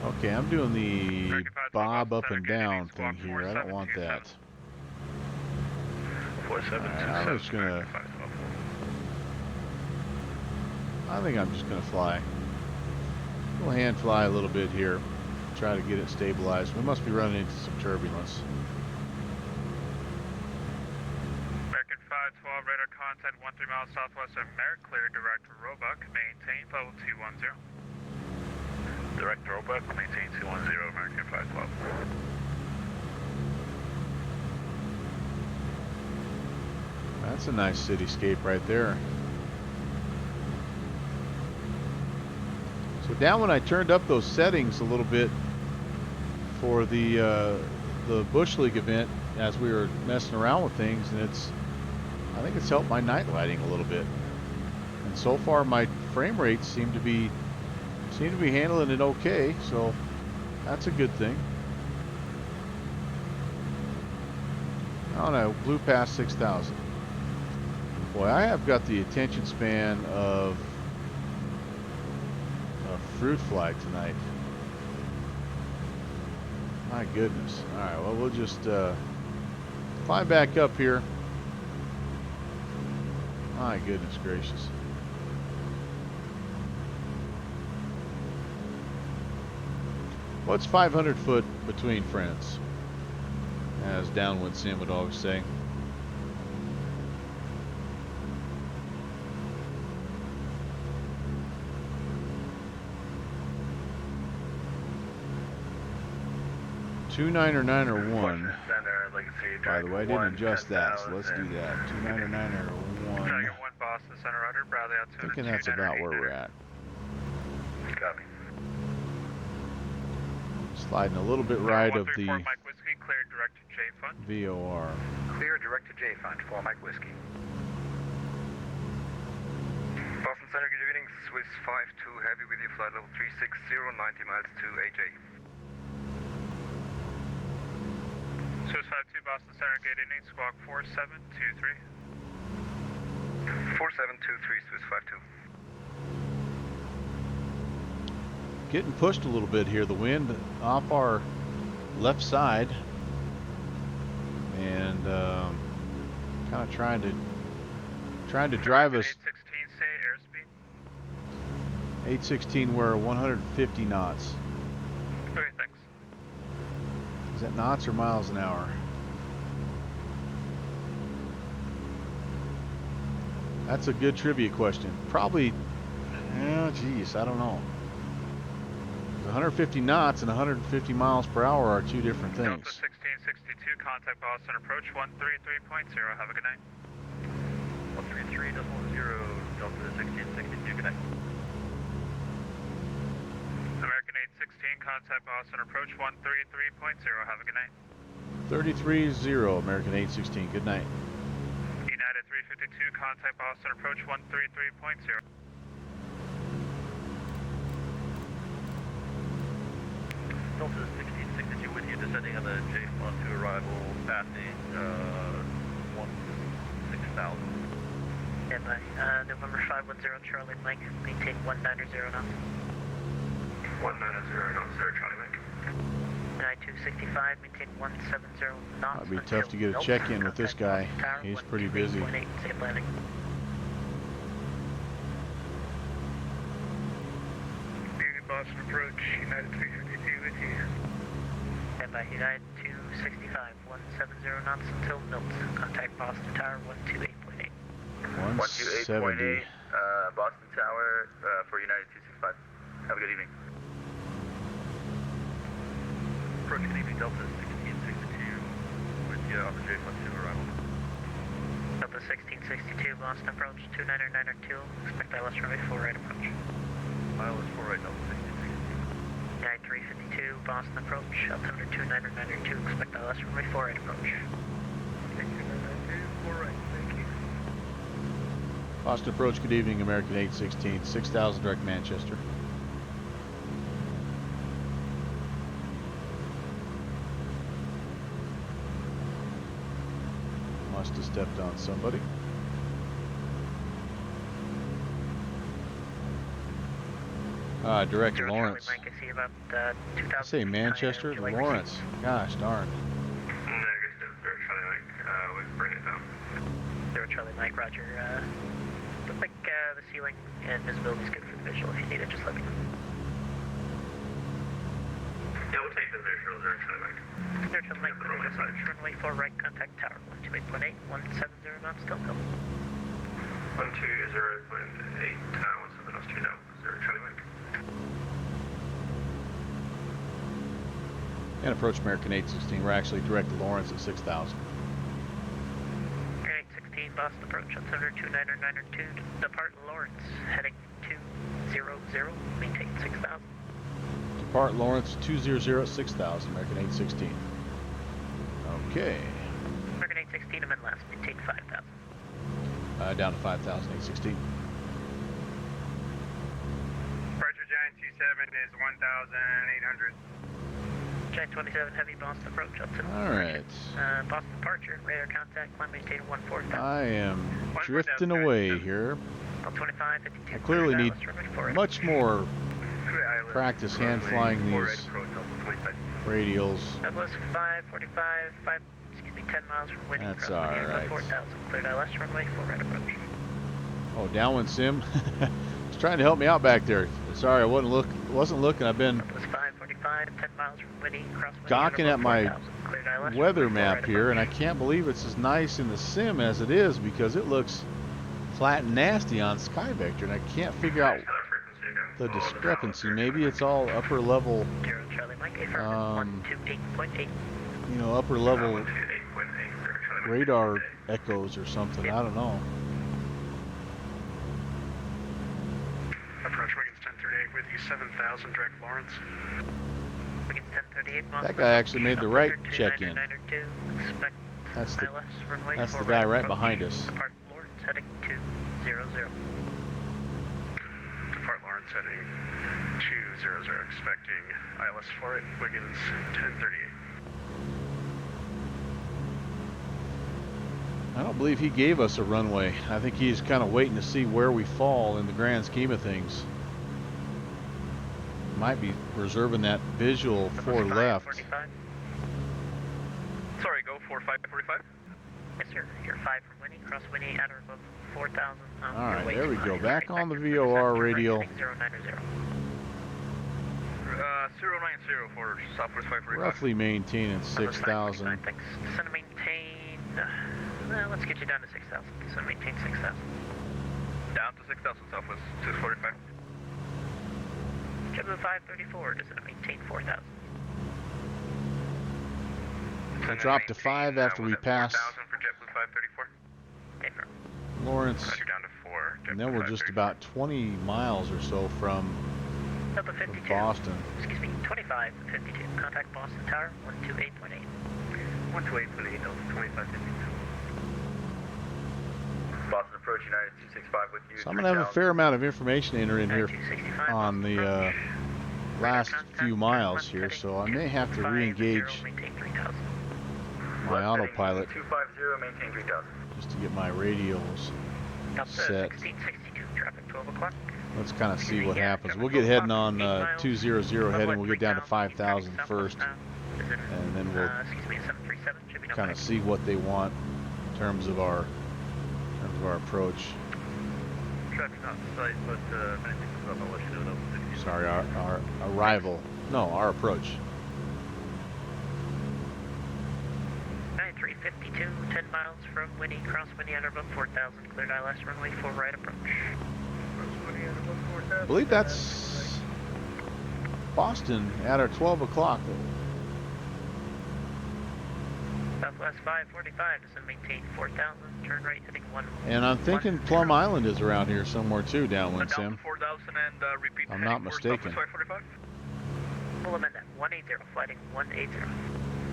Okay, I'm doing the American 512 bob Boston up Center, and gate down ending squawk thing here. I don't want 4727. that. 4727. I'm just gonna. I think I'm just gonna fly. We'll hand fly a little bit here. Try to get it stabilized. We must be running into some turbulence. American 512 radar contact 13 miles southwest of Merritt, clear direct Roebuck, maintain level 210. Direct Roebuck, maintain 210, American 512. That's a nice cityscape right there. So down when I turned up those settings a little bit for the Bush League event, as we were messing around with things, and I think it's helped my night lighting a little bit. And so far my frame rates seem to be handling it okay, so that's a good thing. Oh no, blew past 6,000. Boy, I have got the attention span of a fruit fly tonight. My goodness. Alright, well, we'll just climb back up here. My goodness gracious. What's 500 foot between friends? As Downwind Sim would always say. Two nine or 9 or 1. By the way, I didn't adjust that, so let's do that. 2 9 or 9 or 1. Dragon 1 Boston Center Rudder, Bradley altitude. Thinking that's about where we're at. Copy. Sliding a little bit right of 134 the Mike Whiskey, clear direct to J Fund. VOR. Clear direct to J Fund, 4 Mike Whiskey. Boston Center, good evening. Swiss 52 Heavy with you, flight level 360, 90 miles to AJ. Swiss 52 Boston Center, gate ending, squawk 4723. 4723, Swiss 52. Getting pushed a little bit here. The wind off our left side, and kind of trying to drive us. 816, say airspeed. 816, we're 150 knots. Okay, thanks. Is that knots or miles an hour? That's a good trivia question. Probably, oh geez, I don't know. 150 knots and 150 miles per hour are two different Delta things. 1662, contact Boston approach 133.0. Have a good night. 133.0, Delta 1662, good night. American 816, contact Boston approach 133.0. Have a good night. 33-0, American 816. Good night. United 352, contact Boston approach 133.0. Delta 1662 with you, descending on the J Fund to arrival, passing 16,000. Standby. November 510 Charlie Mike, maintain 190 knots. 190 knots, sir, Charlie Mike. 9265, maintain 170 knots. Might be tough to get a check-in with this guy. He's pretty busy. Safe landing. Boston approach, United 352 with you. Standby. United 265, 170 knots until Milt. Contact Boston Tower 128.8. 170. Boston Tower for United 265. Have a good evening. Approach good evening, Delta 1662 with you on the J Fund to arrival. Delta 1662, Boston approach 29902. Expect ILS runway 4 right approach. ILS 4 right, Delta 1662. United 352, Boston approach, altimeter 29902. Expect ILS runway 4 right approach. 29902, 4 right, thank you. Boston approach, good evening, American 816, 6000 direct Manchester. Must have stepped on somebody. Direct Zero Lawrence. Charlie Mike, I see about 2,000. I say Manchester, Would you like Lawrence. Gosh darn. Negative, Zero Charlie Mike, we've bring it down. Zero Charlie Mike, roger. Looks like the ceiling and visibility is good for the visual. If you need it, just let me know. Yeah, we'll take the visual, Zero Charlie Mike. Zero Charlie Mike, runway 4 right, contact tower 128.8, 170 knots, still go. 120.8, 170 knots, 2 now, Zero Charlie Mike. And approach American 816. We're actually direct to Lawrence at 6,000. American 816, Boston approach, altimeter 29992, depart Lawrence, heading 200, maintain 6,000. Depart Lawrence 200 at 6,000. American 816. Okay. American 816, I'm in last, maintain 5,000. Down to 5,000, 816. Departure Giant 27 is 1,800. Giant 27, heavy Boston approach, altimeter. Alright. Boston departure, radar contact, climb maintain 14,000. I am drifting away here. 25, 52. I clearly need much more practice hand flying these radials. Douglas 545, 10 miles from Winnie. That's all right. 4,000, cleared ILS, runway 4 right approach. Oh, downwind sim. He's trying to help me out back there. Sorry, I wasn't looking. I've been Douglas 545, 10 miles from Winnie, cross Winnie. gawking at my 4,000, cleared ILS, weather runway 4 map right here, and I approach. can't believe it's as nice in the sim as it is because it looks flat and nasty on SkyVector, and I can't figure out the discrepancy. Maybe it's all upper level, Zero Charlie Mike, affirmative, 128.8. you know, upper level radar echoes or something. I don't know. Approach Wiggins 1038 with you, 7,000, direct Lawrence. Wiggins 1038, miles That per guy hour, actually made the right altimeter check-in. 2992, expect That's the ILS, runway that's 4 the guy right approach. behind us. Depart Lawrence, heading 200. Depart Lawrence heading 200, expecting ILS 48, Wiggins 1038. I don't believe he gave us a runway. I think he's kind of waiting to see where we fall in the grand scheme of things. Might be reserving that visual for left. 45. Sorry, go 4545. Yes, sir. You're 5 from Winnie. Cross Winnie at or above 4,000. All right, there we go. Back on the VOR radio. 090. 090 for Southwest 545. Roughly maintaining 6,000. Thanks. Descend to maintain. Let's get you down to 6,000. Descend to maintain 6,000. Down to 6,000 Southwest 645. JetBlue 534. Descend to maintain 4,000. We'll drop to 5 after we pass 4,000 for JetBlue 534. Okay, firm. Lawrence, Roger, down to 4. and then we're just about 20 miles or so from Delta 52. Boston. Excuse me, 25 52. Contact Boston Tower 128.8. 128.8, Delta 2552. Boston approach United 265 with you. So I'm going to have a fair amount of information to enter in here 265 on the last few miles here, so I may have to re-engage Maintain 3,000. my autopilot 250, maintain 3,000. just to get my radios Delta set. 1662, traffic 12 o'clock. Let's kind of see what happens. We'll get heading on 200 heading. We'll get down to 5,000 first, and then we'll Excuse me, 737 should be no kind of flight. see what they want in terms of our approach. Traffic not in sight, but anything comes up, I'll let you know. Sorry, our arrival. No, our approach. 9352, 10 miles from Winnie, cross Winnie at or above 4,000, cleared ILS, runway 4 right approach. I believe that's Boston at our 12 o'clock. Southwest 545, descend maintain 4,000, turn right heading 1. And I'm thinking Plum Island is around here somewhere too, downwind Down sim. to 4,000 and repeat. I'm not mistaken. 545. We'll amend that, 180, flighting 180.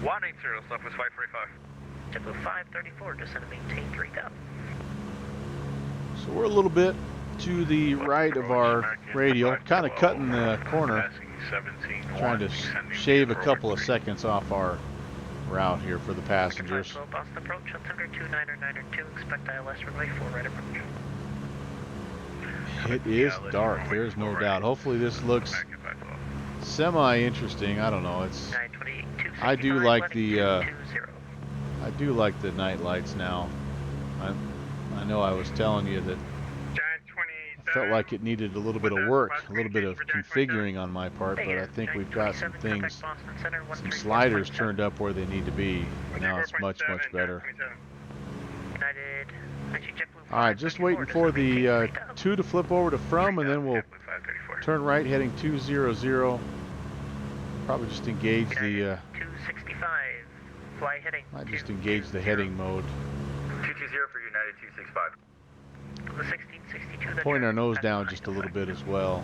180, Southwest 545. JetBlue 534, descend maintain 3,000. So we're a little bit to the right of our radial, kind of cutting the corner, trying to shave a couple of seconds off our route here for the passengers. Boston approach, altimeter 29992, expect ILS runway 4 right approach. It is dark, there's no doubt. Hopefully this looks semi-interesting. I don't know. It's I do like the night lights now. I know I was telling you that I felt like it needed a little bit of work, a little bit of configuring on my part, but I think we've got some things, some sliders turned up where they need to be. Now it's much, much better. Alright, just waiting for the 2 to flip over to from, and then we'll turn right heading 200. Probably just engage the 265, fly heading. Might just engage the heading mode. 220 for United 265. The 1662. Point our nose down just a little bit as well.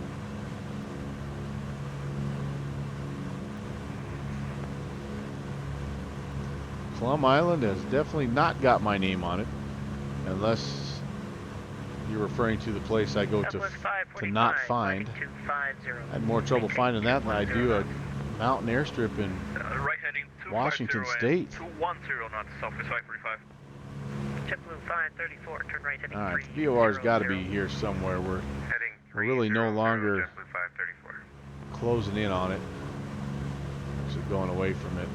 Plum Island has definitely not got my name on it, unless you're referring to the place I go to not find. I had more trouble finding that than I do a mountain airstrip in Washington State. 210 knots, southwest 545. JetBlue 534, turn right heading. Alright, the VOR's got to be here somewhere. We're really no longer closing in on it. Actually going away from it.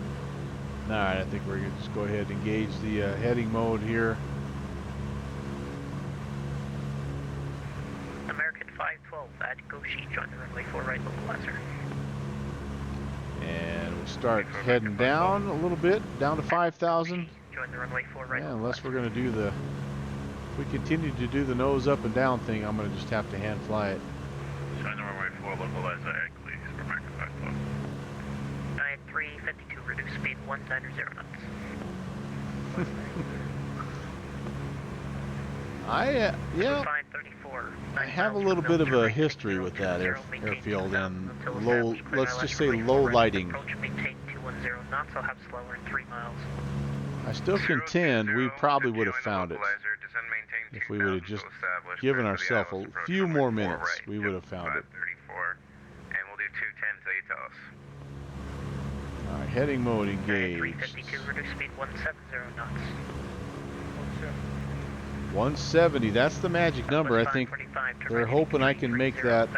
Alright, I think we're going to just go ahead and engage the heading mode here. American 512, add Goshi, join the runway 4 right localizer. And we'll start heading down a little bit, down to 5,000. Join the runway 4 right. Yeah, unless we're going to do the, if we continue to do the nose up and down thing, I'm going to just have to hand fly it. Join the runway 4 localizer, please, for American 512. 9352, reduce speed 190 knots. Yeah, I have a little bit of a history with that airfield and low, let's just say low lighting. I still contend we probably would have found it. If we would have just given ourselves a few more minutes, we would have found it. And we'll do 210 till you tell us. Alright, heading mode engaged. 352, reduce speed 170 knots. 170, that's the magic number. I think they're hoping I can make that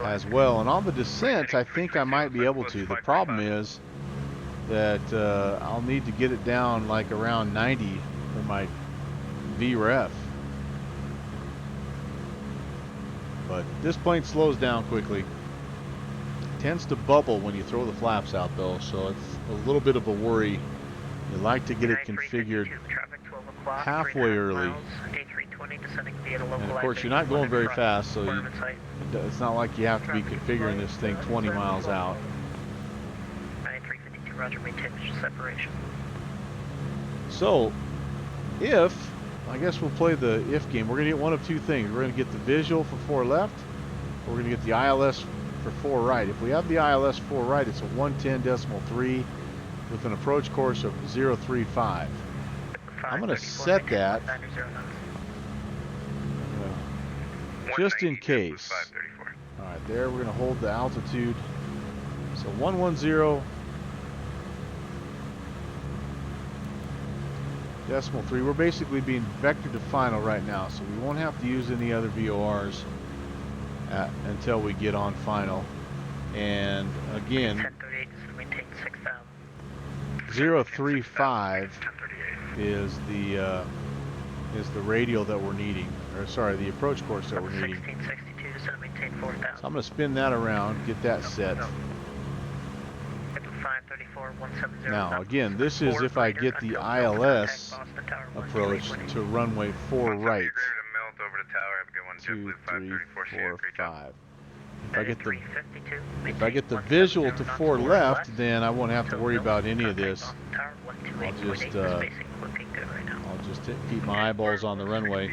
as well. And on the descent, I think I might be able to. The problem is that I'll need to get it down like around 90 for my VREF. But this plane slows down quickly. Tends to bubble when you throw the flaps out though, so it's a little bit of a worry. You like to get it configured halfway early. And of course you're not going very fast, so it's not like you have to be configuring this thing 20 miles out. 9352, roger, maintain visual separation. So, if, I guess we'll play the if game. We're going to get one of two things. We're going to get the visual for 4 left, or we're going to get the ILS for 4 right. If we have the ILS 4 right, it's a 110.3 with an approach course of 035. I'm going to set that just in case. Alright, there we're going to hold the altitude. So 110.3. We're basically being vectored to final right now, so we won't have to use any other VORs until we get on final. And again, 035 is the radial that we're needing, or sorry, the approach course that we're needing. So I'm going to spin that around, get that set. Now again, this is if I get the ILS approach to runway 4 right. 2, 3, 4, 5. If I get the visual to 4 left, then I won't have to worry about any of this. I'll just keep my eyeballs on the runway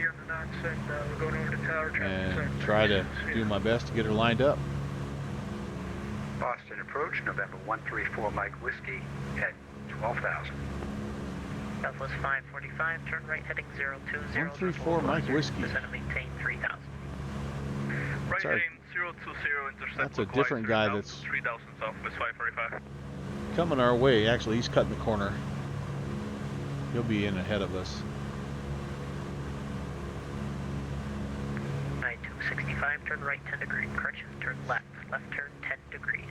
and try to do my best to get her lined up. Boston approach, November 134 Mike Whiskey at 12,000. Southwest 545, turn right heading 020. 134 Mike Whiskey. Descend and maintain 3,000. Right Sorry. heading 020, intercept. That's a different guy that's 3,000 southwest 545. coming our way. Actually, he's cutting the corner. He'll be in ahead of us. 9265, 265, turn right 10 degrees. Correction, turn left. Left turn 10 degrees.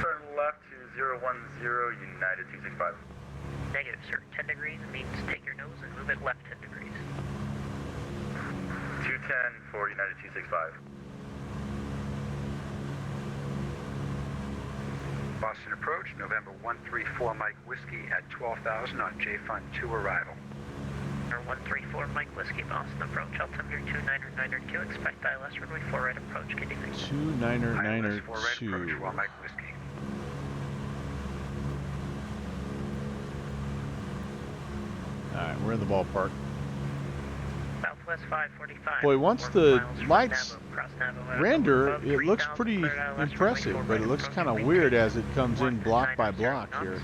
Turn left to 010, United 265. Negative, sir. 10 degrees means take your nose and move it left 10 degrees. 210 for United 265. Boston approach, November 134 Mike Whiskey at 12,000 on J-Fund 2 arrival. Or 134 Mike Whiskey, Boston approach, altimeter 29992, expect ILS runway 4 right approach, continuing. 299er ILS 4 right 2. approach, 1 Mike Whiskey. Alright, we're in the ballpark. Southwest 545. Boy, once 4 the miles from lights Navo, cross Navo, render, above it looks 3,000, pretty cleared ILS runway 4 impressive, but right it looks approach, kind of maintain weird as it comes in block by 190 block knots. here.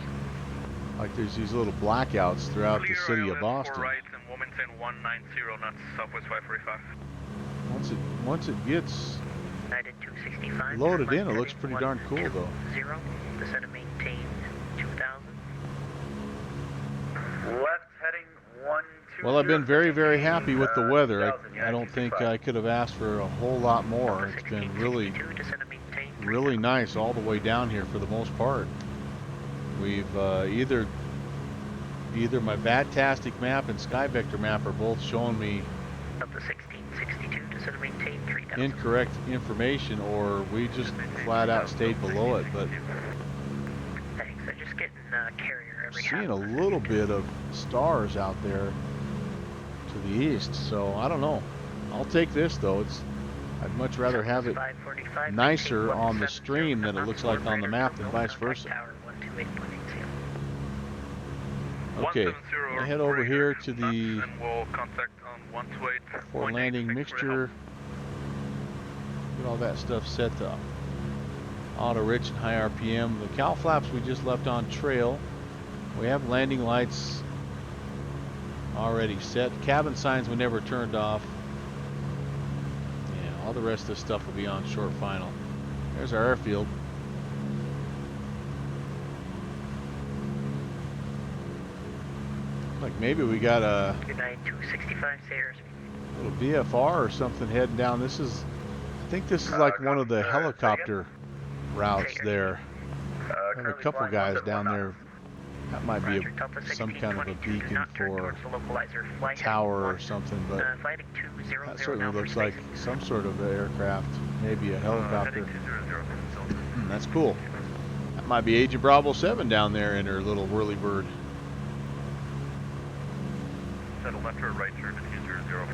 Like there's these little blackouts throughout the Clear city of ILS Boston. 4 right and Wilmington 190 knots, Southwest 545. Once it gets United 265. loaded turn in, left it looks heading pretty darn cool though. 120, descend and maintain 2,000. Left heading 120. Well, I've been very, very happy with the weather. I don't think I could have asked for a whole lot more. It's been really, really nice all the way down here for the most part. We've either my Vatastic map and Sky Vector map are both showing me Delta 1662, descend and maintain 3,000. incorrect information, or we just flat out stayed below it. But Thanks, they're just getting carrier every seeing a half little bit of stars out there to the east, so I don't know. I'll take this though. I'd much rather have it 545, nicer maintain on the 170 stream than it knots, looks like on the radar map than terminal, vice contact versa. Tower 128.80. Okay, 170 I head over here to knots, the and we'll contact on 128. for landing mixture. Get all that stuff set to auto rich and high RPM. The cowl flaps we just left on trail. We have landing lights already set. Cabin signs we never turned off. Yeah, all the rest of the stuff will be on short final. There's our airfield. Like maybe we got a United 265, Sayers. little VFR or something heading down. I think this is like one of the helicopter routes there. There's a couple guys down there. That might be some kind of a beacon for a tower or something, but that certainly looks like some sort of aircraft, maybe a helicopter. That's cool. That might be Agent Bravo 7 down there in her little whirly bird. Set a left or a right turn to 200.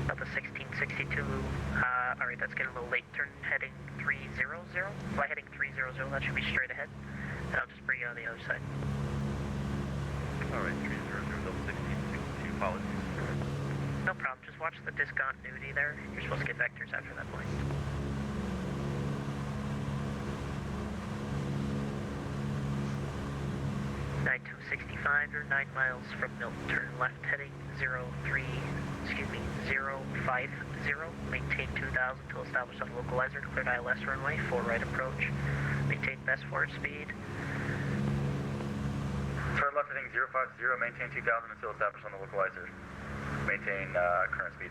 Delta 1662, alright, that's getting a little late. Turn heading 300. Fly heading 300, that should be straight ahead. And I'll just bring you on the other side. Alright, 300, Delta 1662, apologies. No problem, just watch the discontinuity there. You're supposed to get vectors after that point. Nine 265, you're 9 miles from Milton. Turn left heading 050, maintain 2,000 to establish on localizer, cleared ILS runway, 4 right approach, maintain best forward speed. Turn left heading 050, maintain 2,000 until established on the localizer. Maintain current speed.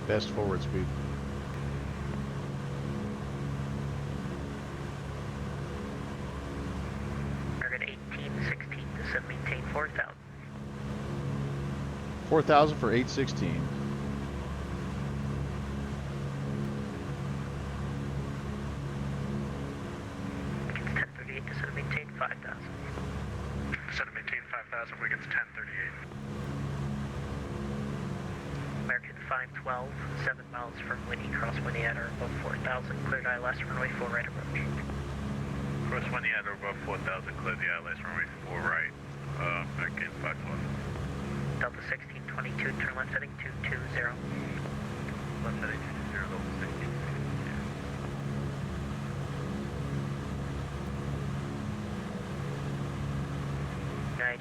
Best forward speed. Target 1816, descend, maintain 4,000. 4,000 for 816. Wiggins 1038, descend, maintain 5,000. Descend and maintain 5,000, Wiggins 1038. American 512, 7 miles from Winnie, cross Winnie at or above 4,000, cleared ILS runway 4 right approach. Cross Winnie at or above 4,000, clear the ILS runway 4 right. American 512. Delta 1622, turn left heading 220. Left heading 220, Delta 1662.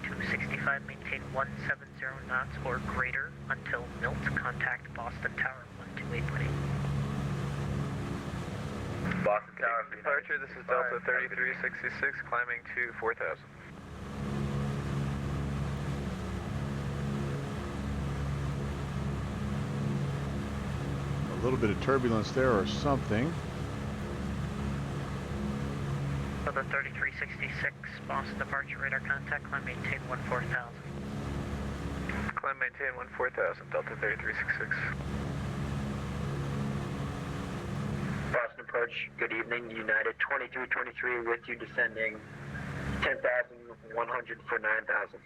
265, maintain 170 knots or greater until Milt. Contact Boston Tower 128.8. Boston Tower. Departure, this is Delta 3366, climbing to 4,000. little bit of turbulence there or something. So the 3366, Boston departure radar contact, climb maintain 14,000. Climb maintain 14,000, Delta 3366. Boston approach, good evening, United 2323 with you descending 10,100 for 9,000.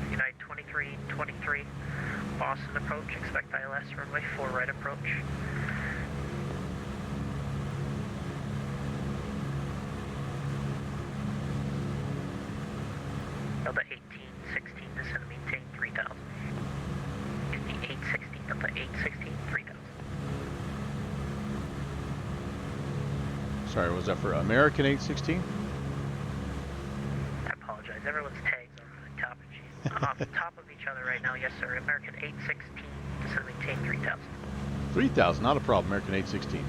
United 2323, Boston approach, expect ILS runway 4 right approach. Delta 1816, descend maintain 3,000. 816, Delta 816, 3,000. Sorry, was that for American 816? I apologize. Everyone's tags are off the top of each other right now. Yes, sir. American 816, descend maintain 3,000. 3,000, not a problem. American 816.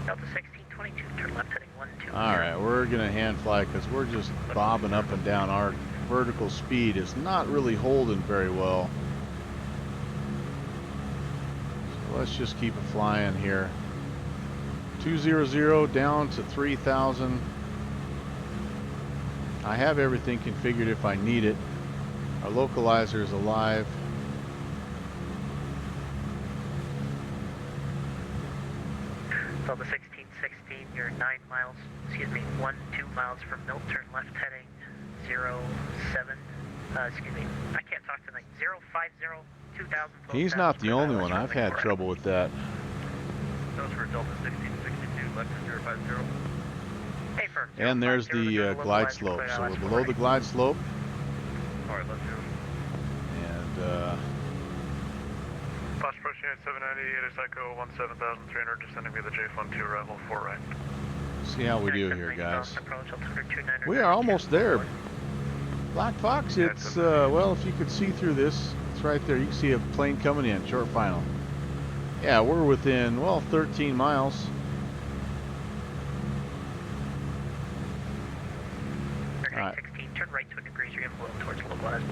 Delta 1622, turn left heading 120. All right, we're gonna hand fly because we're just bobbing up and down. Our vertical speed is not really holding very well. So let's just keep it flying here. 200 down to 3,000. I have everything configured if I need it. Our localizer is alive. So the 1616, you're 9 miles, 2 miles from Milt, turn left heading 07, excuse me, I can't talk tonight, 050, 2000. He's not the only one. I've had trouble with that. Those for Delta 1662, left to 050. Hey, firm. And there's the glide slope. So we're below the glide slope. Alright, left 0. And Boss approach unit 798, Psycho 17,300, descending via the J-Fund 2 arrival 4 right. see how we do here, guys. We are almost there. Black Fox, it's, well, if you could see through this, it's right there. You can see a plane coming in, short final. Yeah, we're within, well, 13 miles. Alright. 16, turn right 2 degrees, you're going to blow towards localizer.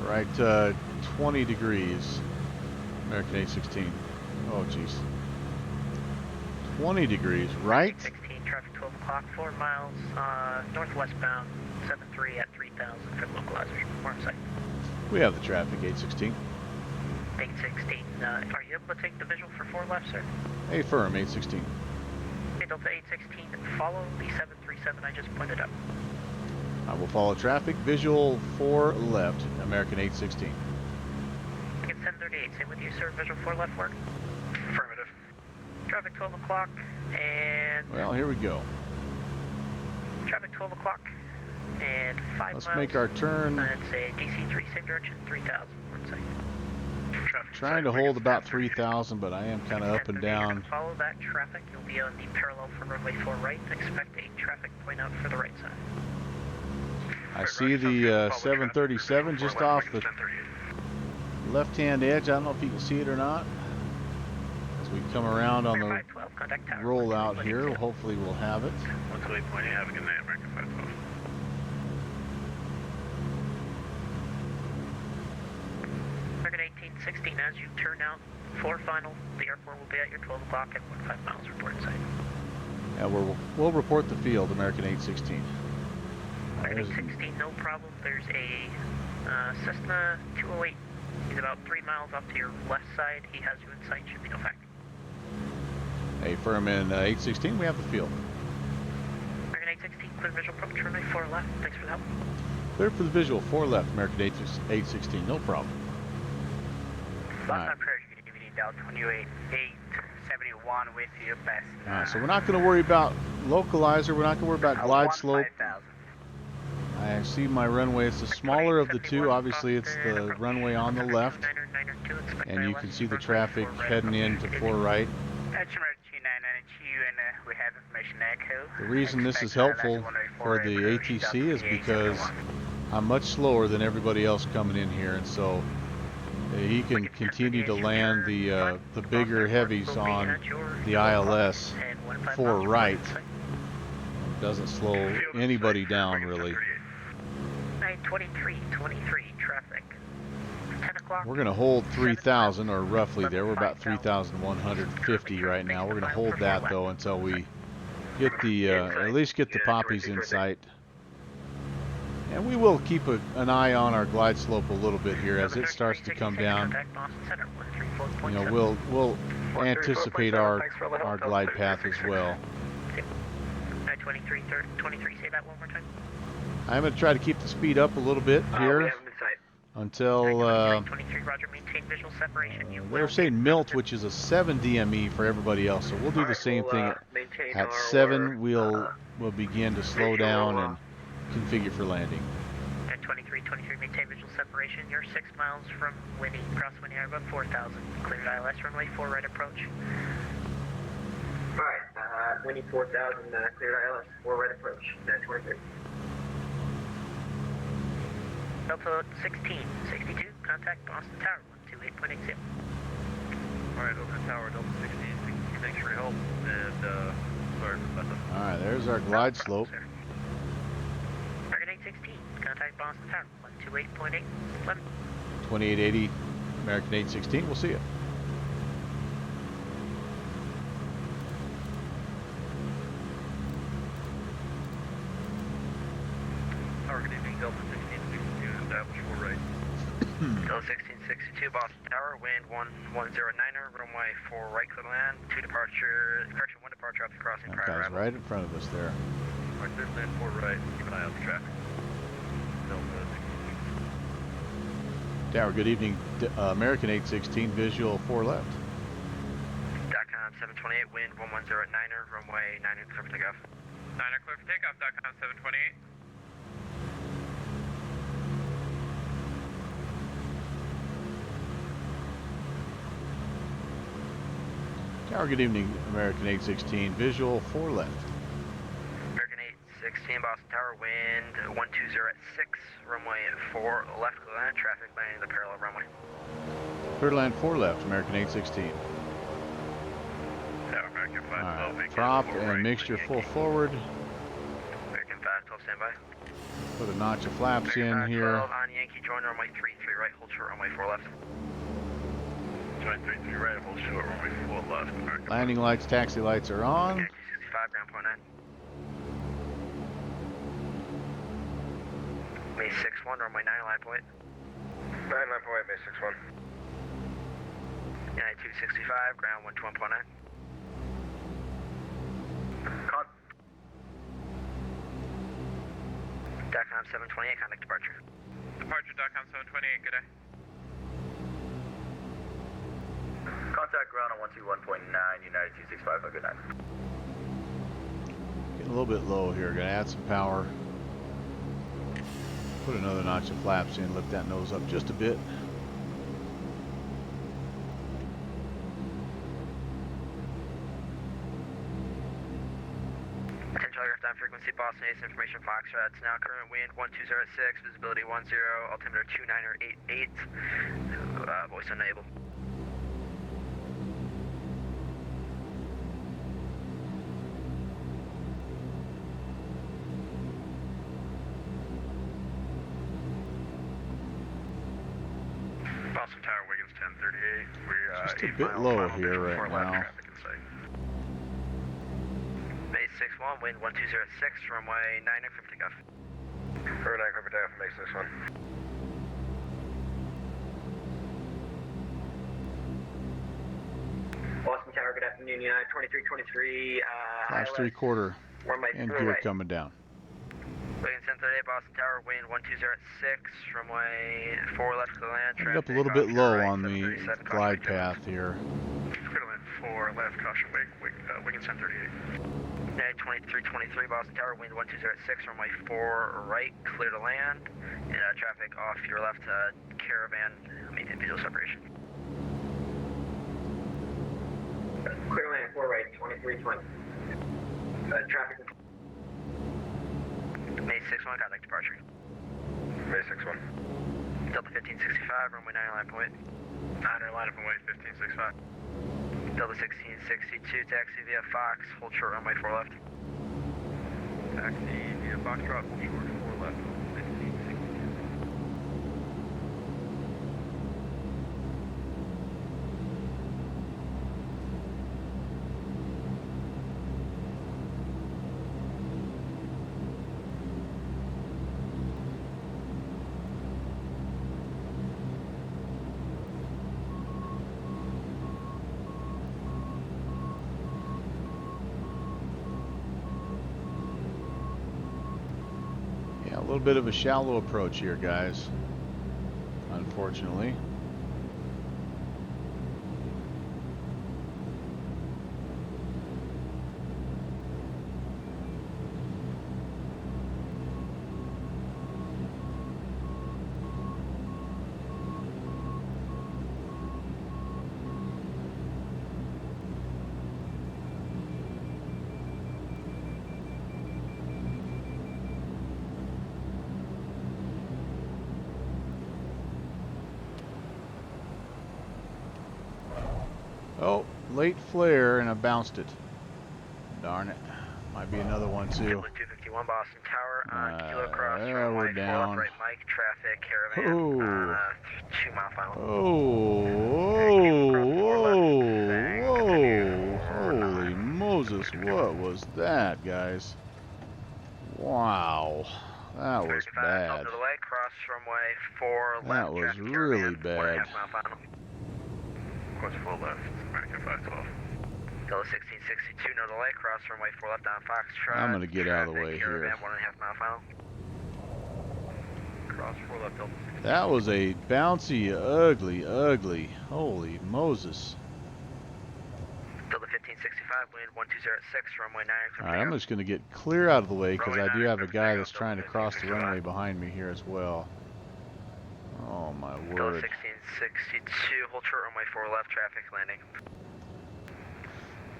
Right, 20 degrees. American 816. Oh, jeez. 20 degrees, right? 16, traffic 12 o'clock, 4 miles, northwestbound, 73 at 3,000 for localizers. More on site. We have the traffic, 816. 816, are you able to take the visual for 4 left, sir? Hey, firm, 816. Okay, Delta 816, follow the 737 I just pointed out. I will follow traffic, visual 4 left, American 816. Get 1038, same with you, sir, visual 4 left work. Affirmative. Traffic 12 o'clock, and... Well, here we go. Traffic 12 o'clock, and 5 miles. Let's make our turn. It's a DC-3, same direction, 3,000, more on site. Trying to hold about 3,000, but I am kind of up and down. Follow that traffic. You'll be on the parallel for runway 4 right. Expect a traffic point out for the right side. I see the 737 just off the left-hand edge. I don't know if you can see it or not. As we come around on the rollout here, hopefully we'll have it. What's the waypoint? You have a good night, American 512. American 1816, as you turn out for final, the airport will be at your 12 o'clock at 15 miles report site. Yeah, we'll report the field, American 816. American 816, no problem. There's a Cessna 208. He's about 3 miles off to your left side. He has you in sight. Should be no factor. Hey, firm in 816, we have the field. American 816, clear visual approach, runway 4 left. Thanks for the help. Clear for the visual, 4 left, American 816, no problem. Boston approach, good evening, Delta 28871 with you, best. Alright, so we're not going to worry about localizer, we're not going to worry about glide slope. I see my runway, it's the smaller of the two, obviously it's the runway on the left, and you can see the traffic heading into 4 right. The reason this is helpful for the ATC is because I'm much slower than everybody else coming in here, and so he can continue to land the bigger heavies on the ILS 4 right. Doesn't slow anybody down really. 923, traffic. 10 o'clock. We're going to hold 3,000 or roughly 11 there. We're about 5,000. 3,150 right now. We're going to Mile hold for that 4 though left. until we get the at least get the Yeah, poppies 23, in 23. sight. And we will keep an eye on our glide slope a little bit here as it starts to come down. Contact Boston Center, 134.7. You know, we'll anticipate our glide path as well. 23, 23, say that one more time. I'm going to try to keep the speed up a little bit We here have them in sight. until 23, Roger, maintain visual separation. You they're will saying get Milt, which is a 7 DME for everybody else. So we'll do the Alright, same we'll, thing maintain at our, 7. We'll begin to slow visual, down and configure for landing. At 23, maintain visual separation. You're 6 miles from Winnie, cross Winnie Harbor, 4,000. Cleared ILS runway 4 right approach. Alright, Winnie 4000, cleared ILS, 4 right approach, 23. Delta 16, 62, contact Boston Tower, 128.80. Alright, over to tower, Delta 16, thanks for your help, and, sorry for messing up. All right, there's our glide slope. Target 816, contact Boston Tower, 128.8, 11. 2880, American 816. We'll see you. Tower, good evening, Delta 1662, establish 4 right. Delta 1662, Boston Tower, wind 1109er, runway 4 right, clear to land, 2 departure, correction, 1 departure off the crossing, That prior guy's arrival. right in front of us there. Alright, clear to land 4 right, keep an eye out for traffic. Delta 16. Tower, good evening. American 816, visual 4 left. DACOM 728, wind 1109er, runway 9er, clear for takeoff. 9er clear for takeoff, DACOM 728. Tower, good evening. American 816, visual 4 left. American 816, Boston Tower, wind 120 at 6, runway 4 left, clear to land, traffic landing the parallel runway. Clear to land 4 left, American 816. Tower, American 512, All right, make prop it 4 and right, mixture Yankee. full forward. American 512, standby. Put a notch of flaps in American here. 512 on Yankee, join runway 33 right, hold short, runway 4 left. Join 33 right, hold short, runway 4 left, American Landing lights, taxi lights are on. Yankee 65, ground point 9. May 61, runway 9, line point. 9 line point, May 61. United 265, ground 121.9. DACOM 728, contact departure. Departure, DACOM 728, good day. Contact ground on 121.9, United 265, have a good night. Getting a little bit low here. Gonna add some power. Put another notch of flaps in. Lift that nose up just a bit. Potential aircraft on frequency, Boston Ace, information Foxtrot. It's now current wind 120 at 6, visibility 10, altimeter 2988, voice enabled. Boston Tower, Wiggins 1038. We're Just a 8 bit miles, low final here visual, right 4 left, now. traffic in sight. May 61, wind 120 at 6, runway 9, clear for takeoff. Clear 9, clear for takeoff, May 61. Boston Tower, good afternoon, United 2323, Flash ILS, 3/4 runway and 4 gear right. coming down. Wiggins 1038, Boston Tower, wind 120 at 6, runway 4 left, clear to land, Ended up a traffic little off bit your low right, on the 737, glide caution, path here. Clear to land 4 left, caution, Wiggins 1038. United 2323, Boston Tower, wind 120 at 6, runway 4 right, clear to land, and traffic off your left, caravan, maintain visual separation. Clear land 4 right, 2320. Traffic. May 61, contact departure. May 61. Delta 1565, runway 9, line point. 9er line up and wait, 1565. Delta 1662, taxi via Fox, hold short, runway 4 left. Taxi via Foxtrot, hold short, 4 left, 1562. Yeah, a little bit of a shallow approach here, guys. Unfortunately. Oh, late flare, and I bounced it. Darn it. Might be another one, too. 251 Boston Tower, Kilo Cross, Yeah, runway we're 4 down. left, right Mike, traffic, caravan, Oh. 2 mile final. Whoa. Holy Moses, what was that, guys? Wow. That was bad. To the way, cross runway 4 left, That was traffic, really caravan, bad. 1.5 mile final. Course 4 left, American 512. Delta 1662, no delay, cross runway 4 left on Foxtrot. I'm gonna get out of the way caravan, here. 1.5 mile final. Cross 4 left, Delta 16. That was a bouncy, ugly. Holy Moses. Delta 1565, wind 1206, runway 9. Alright, I'm just going to get clear out of the way because I do have a guy that's trying to cross the runway behind me here as well. Oh my word. Delta 1662, hold short runway 4 left, traffic landing.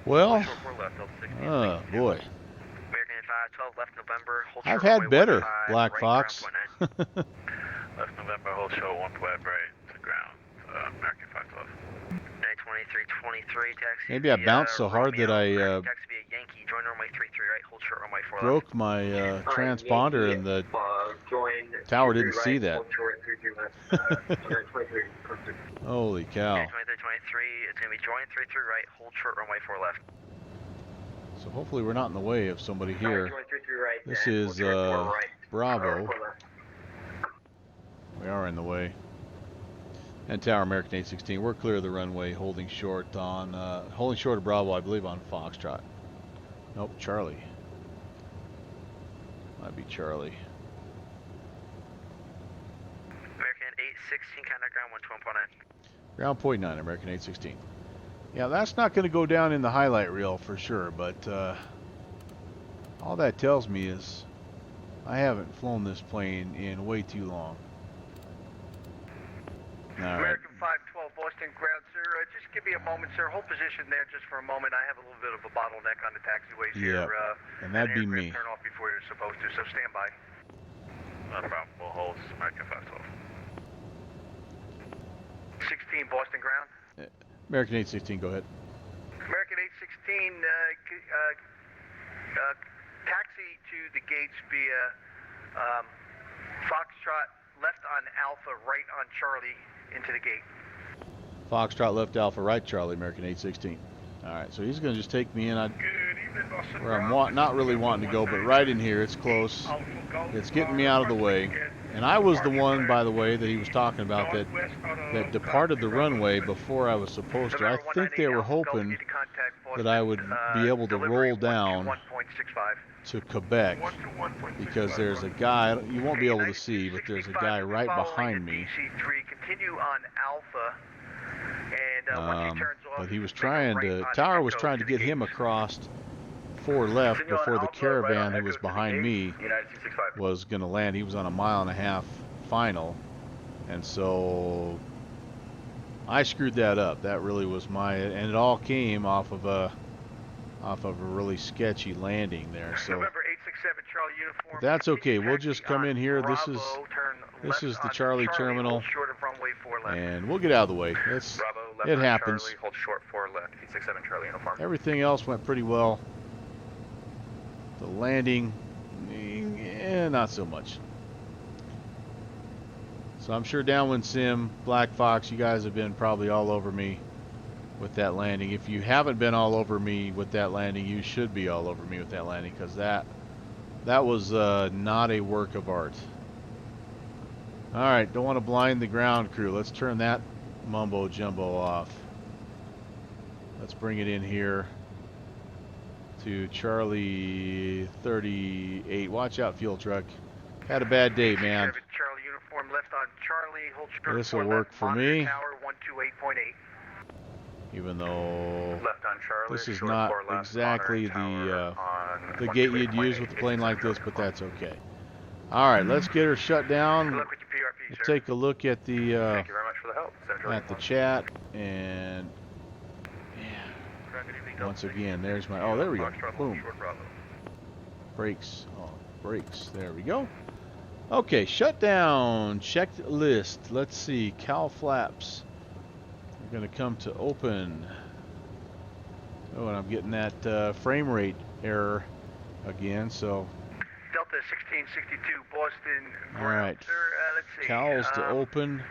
Well, Short 4 left, Delta 1662. oh boy. American 512, left November, hold I've short had runway better, 15, Black right, Fox. ground 19. Left November, hold show 1 web right to ground. American 512. 92323, taxi. Maybe I bounced so hard that I taxi via Yankee, join runway 33 right, hold short runway 4 left. broke my transponder and the tower didn't see that. Holy cow. 92323, it's going to be join 33 right, hold short runway 4 left. So hopefully we're not in the way of somebody here. This is Bravo. We are in the way. And Tower American 816, we're clear of the runway, holding short of Bravo, I believe, on Foxtrot. Nope, Charlie. Might be Charlie. American 816, contact ground 12.9. Ground point 9, American 816. Yeah, that's not going to go down in the highlight reel for sure, but all that tells me is I haven't flown this plane in way too long. All right. American 512, Boston ground, sir. Just give me a moment, sir. Hold position there just for a moment. I have a little bit of a bottleneck on the taxiways here. And that'd be me. Turn off before you're supposed to, so stand by. Not a problem, we'll hold American 512. 16, Boston ground. American 816, go ahead. American 816, taxi to the gates via Foxtrot left on Alpha, right on Charlie into the gate. Foxtrot left Alpha, right Charlie, American 816. All right, so he's going to just take me in where I'm not really wanting to go, but right in here. It's close. It's getting me out of the way. And I was the one, by the way, that he was talking about that departed the runway before I was supposed to. I think they were hoping that I would be able to roll down to Quebec because there's a guy, you won't be able to see, but there's a guy right behind me. DC-3, continue on Alpha, and once he turns off, but he was trying to, Tower was trying to get him across 4 left before the caravan who was behind me was going to land. He was on a 1.5 mile final, and so I screwed that up. That really was and it all came off of a really sketchy landing there. So November 867 Charlie uniform. that's okay. We'll just come in here. This is the Charlie terminal, and we'll get out of the way. It happens. Charlie, hold short 4 left, 867 Charlie uniform. Everything else went pretty well. The landing, not so much. So I'm sure Downwind Sim, Black Fox, you guys have been probably all over me with that landing. If you haven't been all over me with that landing, you should be all over me with that landing, because that was not a work of art. All right, don't want to blind the ground crew. Let's turn that mumbo jumbo off. Let's bring it in here to Charlie 38. Watch out, fuel truck. Had a bad day, man. Charlie uniform left on Charlie. Hold short. This will work for me. Tower 128.8. Even though Left on Charlie. this is not exactly the gate you'd use with a plane like this, but that's okay. All right, let's get her shut down. Good luck with your PRP, Let's sir. take a look at the Thank you very much for the help. at the chat, and once again, there's my. Oh, there we go. Boom. Brakes. Oh, brakes. There we go. Okay, shut down. Checked list. Let's see. Cowl flaps. We're going to come to open. Oh, and I'm getting that frame rate error again. So. Delta 1662, Boston. All right. Let's see. Cowls to open.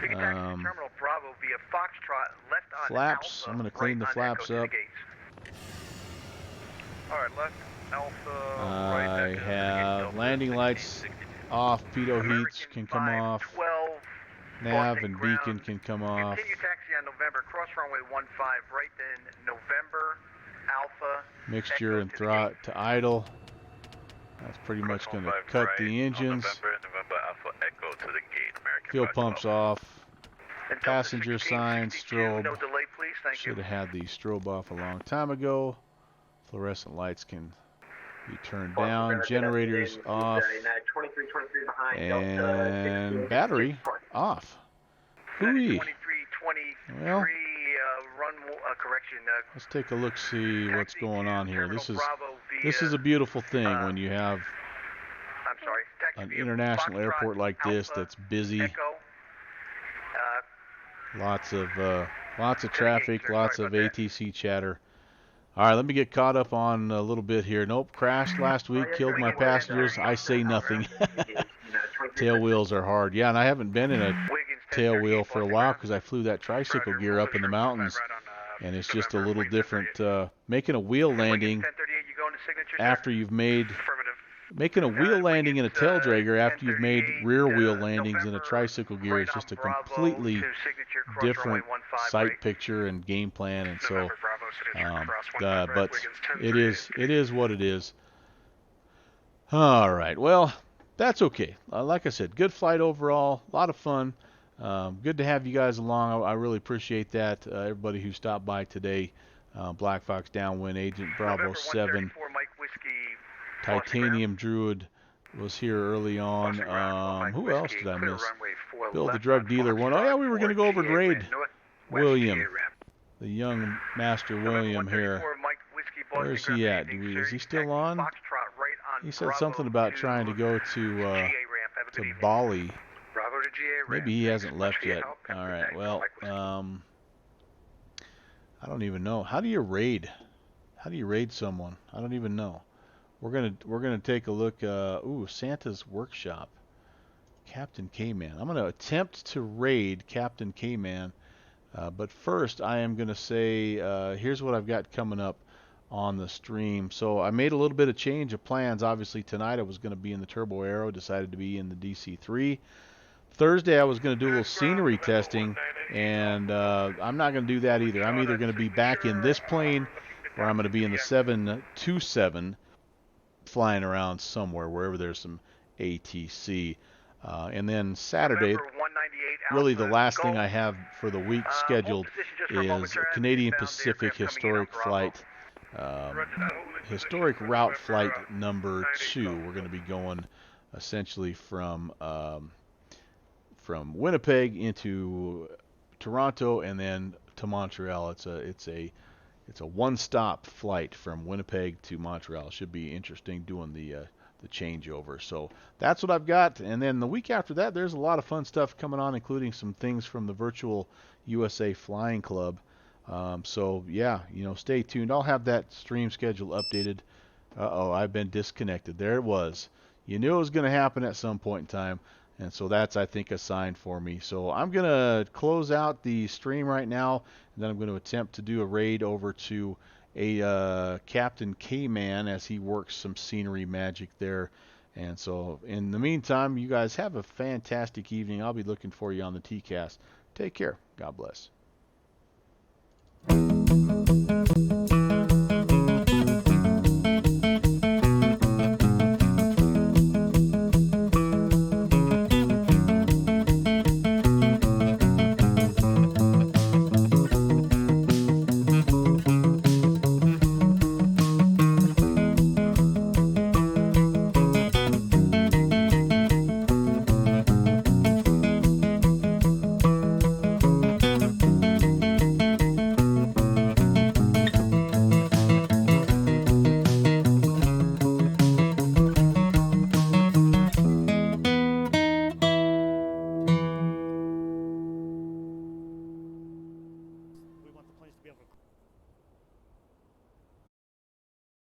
You can taxi to Terminal Bravo via Foxtrot left on Flaps. Alpha, I'm going to clean right the on flaps Echo to up. the gates. All right, left Alpha. I have landing lights off. Pitot heats can come off. 12, Nav Boston and ground. beacon can come off. Continue taxi on November, cross runway 15, right then November, Alpha. Mixture Echo and to the throttle gate. to idle. That's pretty much going to cut the engines. November Alpha Echo to the gate. American Fuel pumps off. And Delta Passenger sign, 1662, strobe. No delay, please. Thank Should you. have had the strobe off a long time ago. Fluorescent lights can be turned down. Generators off. And battery off. Hooey. 2323, Well, run correction. let's take a look, see what's taxi going to on here. Terminal Bravo This via, is a beautiful thing when you have I'm sorry, taxi an via international Foxtrot, airport like this Alpha, that's busy. Echo. Lots of traffic, sir. lots Sorry of about that. ATC chatter. All right, let me get caught up on a little bit here. Nope, crashed last week, killed my passengers. I say nothing. Tail wheels are hard. Yeah, and I haven't been in a Wiggins, tail 1038, wheel for a Boston while ground. because I flew that tricycle gear up in the mountains, and it's just a little different. Making a wheel landing Wiggins, 1038, you going to signature, sir? after you've made Affirmative. making a wheel landing in a tail dragger after you've made 1038, rear wheel landings in a November, tricycle gear is right just a on Bravo completely to signature, cross different runway 15, sight right. picture and game plan, and so. November Bravo signature cross 15 right, But Wiggins, it is what it is. All right, well, that's okay. Like I said, good flight overall, a lot of fun. Good to have you guys along. I really appreciate that. Everybody who stopped by today. Black Fox Downwind Agent Bravo November 7, 134, Mike Whiskey, Boston Titanium Druid was here early on. Boston ground, Mike Who else Whiskey, did I clear miss? runway 4 Bill the left drug on dealer one. Oh yeah, we were going to go over and GA raid ramp, northwest William, GA ramp. the young Master November William here. 134, Mike Whiskey, Boston Where's ground, he at? good evening, Is sir. he still Taxi on? Foxtrot right on He said Bravo something about trying to go to GA ramp. Have a good evening. Bali. Bravo to GA ramp. Maybe he Thanks hasn't so much left for your yet. help. Have a All good right. day. Well, Mike Whiskey. I don't even know. How do you raid? How do you raid someone? I don't even know. We're gonna take a look. Ooh, Santa's Workshop. Captain K-Man. I'm gonna attempt to raid Captain K-Man. But first, I am gonna say here's what I've got coming up on the stream. So I made a little bit of change of plans. Obviously tonight I was going to be in the Turbo Aero. Decided to be in the DC-3. Thursday I was going to do a little scenery testing, and I'm not going to do that either. I'm either going to be back in this plane, or I'm going to be in the 727 flying around somewhere, wherever there's some ATC. And then Saturday, November 198 really the Alpha, last go. thing I have for the week scheduled Hold position just for a moment, is sir. Canadian Inbound Pacific aircraft coming in on Historic Bravo. Flight. Historic route flight number 2. We're going to be going essentially from Winnipeg into Toronto and then to Montreal. It's a one-stop flight from Winnipeg to Montreal. Should be interesting doing the changeover. So that's what I've got. And then the week after that, there's a lot of fun stuff coming on, including some things from the virtual USA Flying Club. So yeah, stay tuned. I'll have that stream schedule updated. Uh-oh, I've been disconnected. There it was. You knew it was going to happen at some point in time, and so that's, I think, a sign for me. So I'm going to close out the stream right now, and then I'm going to attempt to do a raid over to a Captain K-Man as he works some scenery magic there. And so in the meantime, you guys have a fantastic evening. I'll be looking for you on the TCast. Take care. God bless.